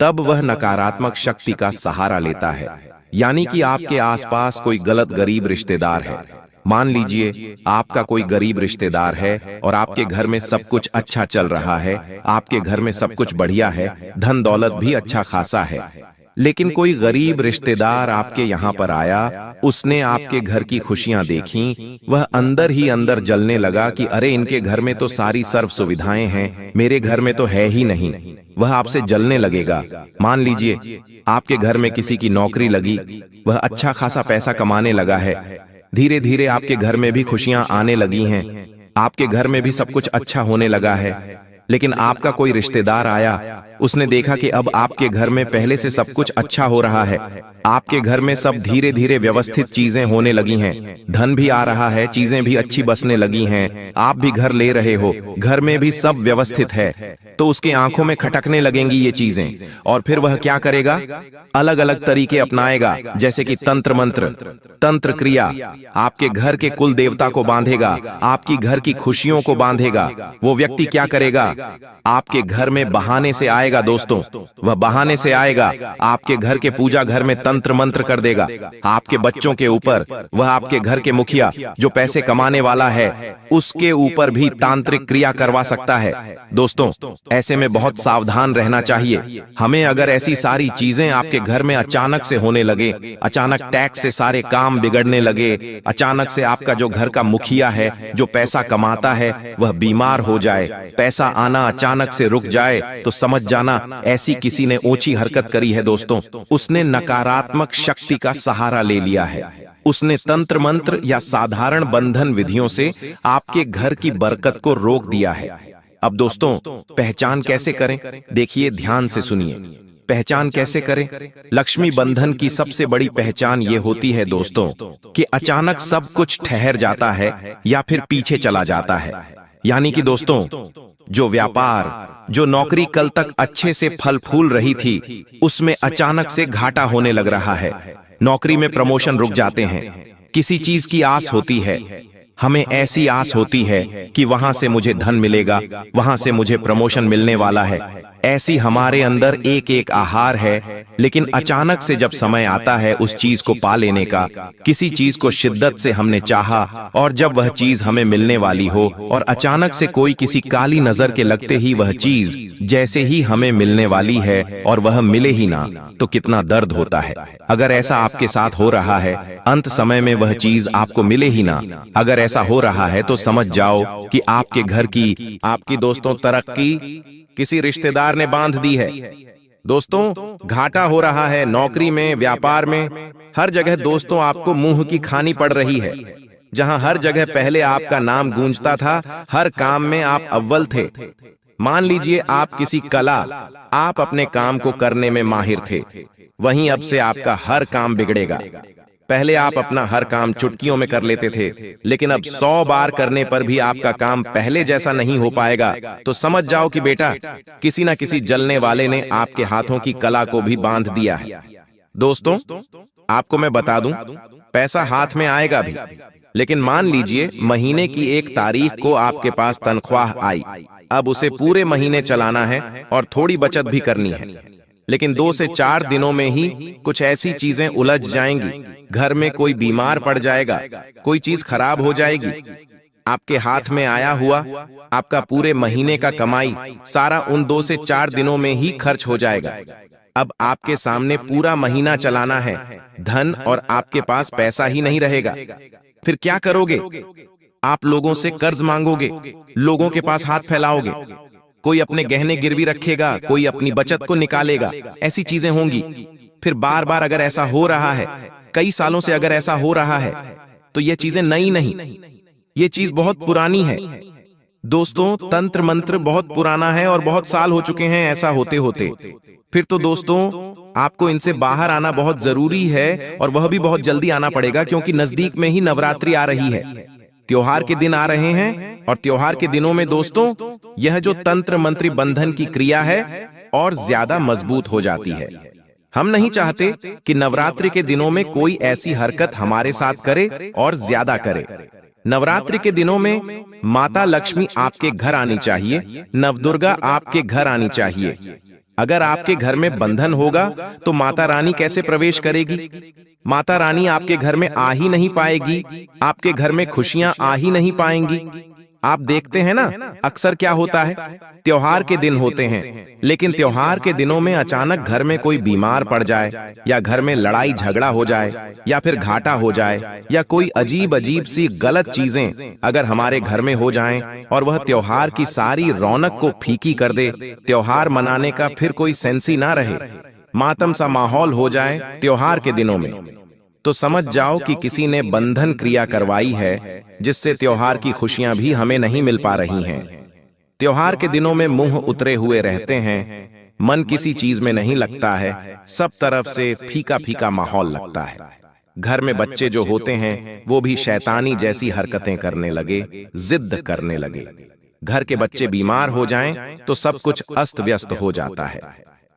तब वह नकारात्मक शक्ति का सहारा लेता है, यानी कि आपके आसपास कोई गलत गरीब रिश्तेदार है। मान लीजिए, आपका कोई गरीब रिश्तेदार है और आपके घर में सब कुछ अच्छा चल रहा है, आपके घर में सब कुछ बढ़िया है, धन दौलत भी अच्छा खासा है। लेकिन कोई गरीब रिश्तेदार आपके यहाँ पर आया, उसने आपके घर की खुशियां देखी, वह अंदर ही अंदर जलने लगा कि अरे, इनके घर में तो सारी सर्व सुविधाएं हैं, मेरे घर में तो है ही नहीं। वह आपसे जलने लगेगा। मान लीजिए, आपके घर में किसी की नौकरी लगी, वह अच्छा खासा पैसा कमाने लगा है, धीरे धीरे आपके घर में भी खुशियां आने लगी हैं, आपके घर में भी सब कुछ अच्छा होने लगा है। लेकिन आपका कोई रिश्तेदार आया, उसने देखा कि अब आपके घर में पहले से सब कुछ अच्छा हो रहा है, आपके घर में सब धीरे धीरे व्यवस्थित चीजें होने लगी हैं, धन भी आ रहा है, चीजें भी अच्छी बसने लगी हैं, आप भी घर ले रहे हो, घर में भी सब व्यवस्थित है, तो उसके आंखों में खटकने लगेंगी ये चीजें। और फिर वह क्या करेगा? अलग अलग तरीके अपनाएगा, जैसे कि तंत्र मंत्र, तंत्र क्रिया, आपके घर के कुल देवता को बांधेगा, आपकी घर की खुशियों को बांधेगा। वो व्यक्ति क्या करेगा? आपके घर में बहाने से आएगा। दोस्तों, वह बहाने से आएगा, आपके घर के पूजा घर में तंत्र मंत्र कर देगा। आपके बच्चों के ऊपर, वह आपके घर के मुखिया जो पैसे कमाने वाला है, उसके ऊपर भी तांत्रिक क्रिया करवा सकता है। दोस्तों, ऐसे में बहुत सावधान रहना चाहिए। हमें अगर ऐसी सारी चीजें आपके घर में अचानक से होने लगे, अचानक टैक्स से सारे काम बिगड़ने लगे, अचानक से आपका जो घर का मुखिया है, जो पैसा कमाता है, वह बीमार हो जाए, पैसा आना अचानक से रुक जाए, तो समझ जाना ऐसी किसी ने ऊंची हरकत करी है। दोस्तों, उसने नकारात्मक शक्ति का सहारा ले लिया है। उसने तंत्र मंत्र या साधारण बंधन विधियों से आपके घर की बरकत को रोक दिया है। अब दोस्तों, पहचान कैसे करें? देखिए, ध्यान से सुनिए। पहचान कैसे करें? लक्ष्मी बंधन की सबसे बड़ी पहचान ये होती है दोस्तों, कि अचानक सब कुछ ठहर जाता है या फिर पीछे चला जाता है। यानी कि दोस्तों, जो व्यापार, जो नौकरी कल तक अच्छे से फल फूल रही थी, उसमें अचानक से घाटा होने लग रहा है। नौकरी में प्रमोशन रुक जाते हैं। किसी चीज की आस होती है, हमें ऐसी आस होती है कि वहां से मुझे धन मिलेगा, वहां से मुझे प्रमोशन मिलने वाला है, ऐसी हमारे अंदर एक एक आहार है, लेकिन अचानक से जब समय आता है उस चीज को पा लेने का, किसी चीज को शिद्दत से हमने चाहा और जब वह चीज हमें मिलने वाली हो और अचानक से कोई किसी काली नजर के लगते ही वह चीज जैसे ही हमें मिलने वाली है और वह मिले ही ना, तो कितना दर्द होता है। अगर ऐसा आपके साथ हो रहा है, अंत समय में वह चीज आपको मिले ही ना, अगर ऐसा हो रहा है तो समझ जाओ कि आपके घर की, आपकी दोस्तों तरक्की किसी रिश्तेदार ने बांध दी है। दोस्तों, घाटा हो रहा है, नौकरी में, व्यापार में, हर जगह दोस्तों आपको मुंह की खानी पड़ रही है। जहां हर जगह पहले आपका नाम गूंजता था, हर काम में आप अव्वल थे। मान लीजिए आप किसी कला, आप अपने काम को करने में माहिर थे, वहीं अब से आपका हर काम बिगड़ेगा। पहले आप अपना हर काम चुटकियों में कर लेते थे, लेकिन अब 100 बार करने पर भी आपका काम पहले जैसा नहीं हो पाएगा। तो समझ जाओ कि बेटा, किसी न किसी जलने वाले ने आपके हाथों की कला को भी बांध दिया है। दोस्तों, आपको मैं बता दूं, पैसा हाथ में आएगा भी, लेकिन मान लीजिए महीने की 1 तारीख को आपके पास तनख्वाह आई। अब उसे पूरे महीने चलाना है और थोड़ी बचत भी करनी है, लेकिन 2 से 4 दिनों में ही कुछ ऐसी चीजें उलझ जाएंगी, घर में कोई बीमार पड़ जाएगा, कोई चीज खराब हो जाएगी। आपके हाथ में आया हुआ आपका पूरे महीने का कमाई सारा उन 2 से 4 दिनों में ही खर्च हो जाएगा। अब आपके सामने पूरा महीना चलाना है, धन और आपके पास पैसा ही नहीं रहेगा। फिर क्या करोगे? आप लोगों से कर्ज मांगोगे, लोगों के पास हाथ फैलाओगे, कोई अपने गहने गिरवी रखेगा, कोई अपनी बचत को निकालेगा, ऐसी चीजें होंगी। फिर बार बार अगर ऐसा हो रहा है, कई सालों से अगर ऐसा हो रहा है, तो ये चीजें नई नहीं, ये चीज बहुत पुरानी है। दोस्तों, तंत्र मंत्र बहुत पुराना है और बहुत साल हो चुके हैं ऐसा होते होते। फिर तो दोस्तों, आपको इनसे बाहर आना बहुत जरूरी है, और वह भी बहुत जल्दी आना पड़ेगा, क्योंकि नजदीक में ही नवरात्रि आ रही है, त्योहार के दिन आ रहे हैं। और त्योहार के दिनों में दोस्तों, यह जो तंत्र मंत्री बंधन की क्रिया है और ज्यादा मजबूत हो जाती है। हम नहीं चाहते कि नवरात्रि के दिनों में कोई ऐसी हरकत हमारे साथ करे और ज्यादा करे। नवरात्रि के दिनों में माता लक्ष्मी आपके घर आनी चाहिए, नवदुर्गा आपके घर आनी चाहिए। अगर आपके घर में बंधन होगा तो माता रानी कैसे प्रवेश करेगी? माता रानी आपके घर में आ ही नहीं पाएगी, आपके घर में खुशियां आ ही नहीं पाएंगी। आप देखते हैं ना, अक्सर क्या होता है, त्योहार के दिन होते हैं, लेकिन त्योहार के दिनों में अचानक घर में कोई बीमार पड़ जाए, या घर में लड़ाई झगड़ा हो जाए, या फिर घाटा हो जाए, या कोई अजीब अजीब सी गलत चीजें अगर हमारे घर में हो जाएं और वह त्योहार की सारी रौनक को फीकी कर दे, त्योहार मनाने का फिर कोई सेंस ही ना रहे, मातम सा माहौल हो जाए त्योहार के दिनों में, तो समझ जाओ कि किसी ने बंधन क्रिया करवाई है, जिससे त्योहार की खुशियां भी हमें नहीं मिल पा रही हैं। त्योहार के दिनों में मुंह उतरे हुए रहते हैं, मन किसी चीज में नहीं लगता है, सब तरफ से फीका फीका माहौल लगता है। घर में बच्चे जो होते हैं वो भी शैतानी जैसी हरकतें करने लगे, जिद करने लगे। घर के बच्चे बीमार हो जाएं तो सब कुछ अस्त व्यस्त हो जाता है,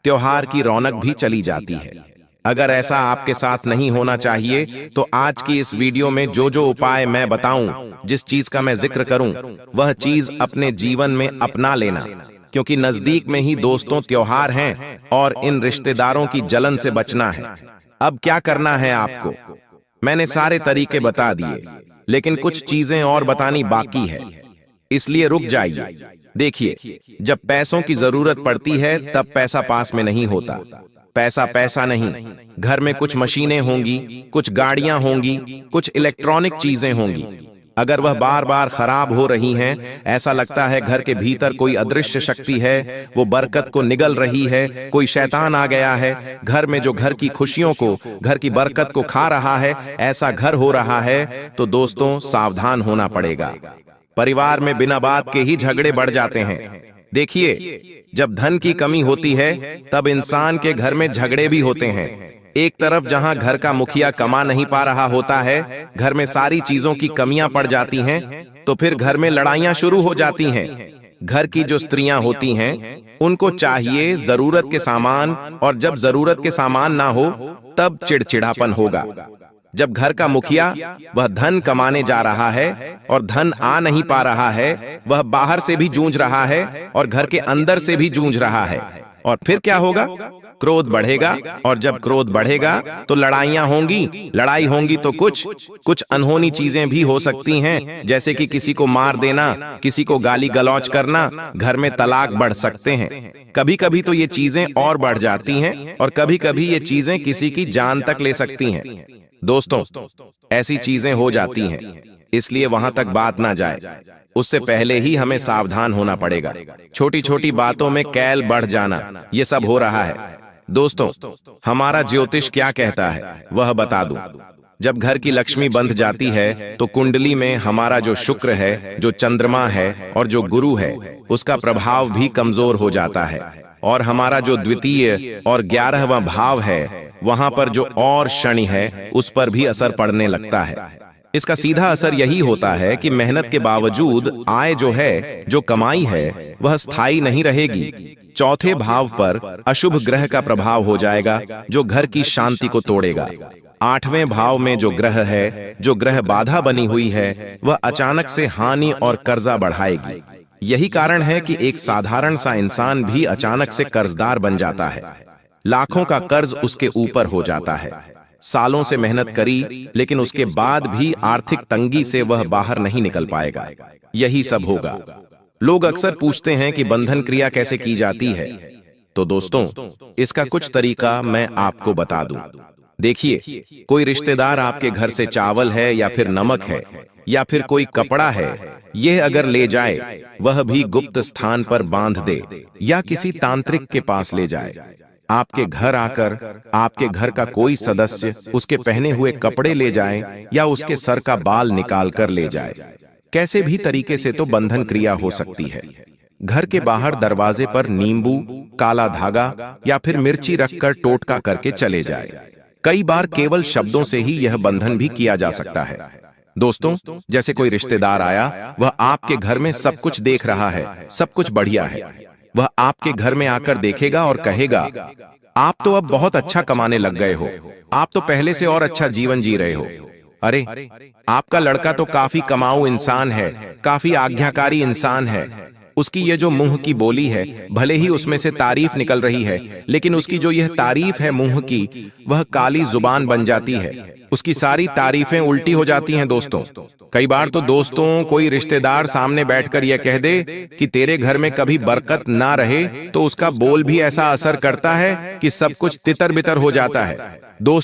त्योहार की रौनक भी चली जाती है। अगर ऐसा आपके साथ नहीं होना चाहिए तो आज की इस वीडियो में जो जो उपाय मैं बताऊं, जिस चीज का मैं जिक्र करूं, वह चीज अपने जीवन में अपना लेना, क्योंकि नजदीक में ही दोस्तों त्योहार हैं और इन रिश्तेदारों की जलन से बचना है। अब क्या करना है आपको? मैंने सारे तरीके बता दिए, लेकिन कुछ चीजें और बतानी बाकी है, इसलिए रुक जाइए। देखिए, जब पैसों की जरूरत पड़ती है तब पैसा पास में नहीं होता। पैसा पैसा नहीं, घर में कुछ मशीनें होंगी, कुछ गाड़ियां होंगी, कुछ इलेक्ट्रॉनिक चीजें होंगी। अगर वह बार बार खराब हो रही हैं, ऐसा लगता है घर के भीतर कोई अदृश्य शक्ति है, वो बरकत को निगल रही है, कोई शैतान आ गया है, घर में जो घर की खुशियों को, घर की बरकत को खा रहा है, ऐसा घर हो रहा है, तो दोस्तों सावधान होना पड़ेगा। परिवार में बिना बात के ही झगड़े बढ़ जाते हैं। देखिए, जब धन की कमी होती है तब इंसान के घर में झगड़े भी होते हैं। एक तरफ जहां घर का मुखिया कमा नहीं पा रहा होता है, घर में सारी चीजों की कमियां पड़ जाती हैं, तो फिर घर में लड़ाइयां शुरू हो जाती हैं। घर की जो स्त्रियां होती हैं उनको चाहिए जरूरत के सामान, और जब जरूरत के सामान ना हो तब चिड़चिड़ापन होगा। जब घर का मुखिया वह धन कमाने जा रहा है और धन आ नहीं पा रहा है, वह बाहर से भी जूझ रहा है और घर के अंदर से भी जूझ रहा है, और फिर क्या होगा? क्रोध बढ़ेगा, और जब क्रोध बढ़ेगा तो लड़ाइयां होंगी, लड़ाई होंगी तो कुछ अनहोनी चीजें भी हो सकती हैं, जैसे कि किसी को मार देना, किसी को गाली गलौज करना, घर में तलाक बढ़ सकते हैं। कभी कभी तो ये चीजें और बढ़ जाती हैं और कभी कभी ये चीजें किसी की जान तक ले सकती हैं। दोस्तों, ऐसी चीजें हो जाती हैं, इसलिए वहां तक बात ना जाए, उससे पहले ही हमें सावधान होना पड़ेगा। छोटी छोटी बातों में कैल बढ़ जाना, ये सब हो रहा है। दोस्तों, हमारा ज्योतिष क्या कहता है वह बता दूं। जब घर की लक्ष्मी बंध जाती है तो कुंडली में हमारा जो शुक्र है, जो चंद्रमा है और जो गुरु है, उसका प्रभाव भी कमजोर हो जाता है, और हमारा जो द्वितीय और 11वां भाव है, वहां पर जो और शनि है, उस पर भी असर पड़ने लगता है। इसका सीधा असर यही होता है कि मेहनत के बावजूद आय जो है, जो कमाई है, वह स्थायी नहीं रहेगी। चौथे भाव पर अशुभ ग्रह का प्रभाव हो जाएगा, जो घर की शांति को तोड़ेगा। 8वें भाव में जो ग्रह है, जो ग्रह बाधा बनी हुई है, वह अचानक से हानि और कर्जा बढ़ाएगी। यही कारण है कि एक साधारण सा इंसान भी अचानक से कर्जदार बन जाता है। लाखों का कर्ज उसके ऊपर हो जाता है। सालों से मेहनत करी, लेकिन उसके बाद भी आर्थिक तंगी से वह बाहर नहीं निकल पाएगा। यही सब होगा। लोग अक्सर पूछते हैं कि बंधन क्रिया कैसे की जाती है। तो दोस्तों, इसका कुछ तरीका मैं आपको बता दूं। देखिए, कोई रिश्तेदार आपके घर से चावल है या फिर नमक है या फिर कोई कपड़ा है, यह अगर ले जाए, वह भी गुप्त स्थान पर बांध दे या किसी तांत्रिक के पास ले जाए। आपके घर आकर आपके घर का कोई सदस्य उसके पहने हुए कपड़े ले जाए या उसके सर का बाल निकाल कर ले जाए। कैसे भी तरीके से तो बंधन क्रिया हो सकती है। घर के बाहर दरवाजे पर नींबू, काला धागा या फिर मिर्ची रखकर टोटका करके चले जाए। कई बार केवल शब्दों से ही यह बंधन भी किया जा सकता है। दोस्तों, जैसे कोई रिश्तेदार आया, वह आपके घर में सब कुछ देख रहा है, सब कुछ बढ़िया है। वह आपके घर में आकर देखेगा और कहेगा, आप तो अब बहुत अच्छा कमाने लग गए हो, आप तो पहले से और अच्छा जीवन जी रहे हो। अरे, आपका लड़का तो काफी कमाऊ इंसान है, काफी आज्ञाकारी इंसान है। उसकी ये जो मुंह की बोली है, भले ही उसमें से तारीफ निकल रही है, लेकिन उसकी जो यह तारीफ है मुंह की, वह काली जुबान बन जाती है। उसकी सारी तारीफें उल्टी हो जाती हैं। दोस्तों, कई बार तो दोस्तों, कोई रिश्तेदार सामने बैठकर यह कह दे कि तेरे घर में कभी बरकत ना रहे, तो उसका बोल भी ऐसा असर करता है कि सब कुछ तितर बितर हो जाता है। दोस्त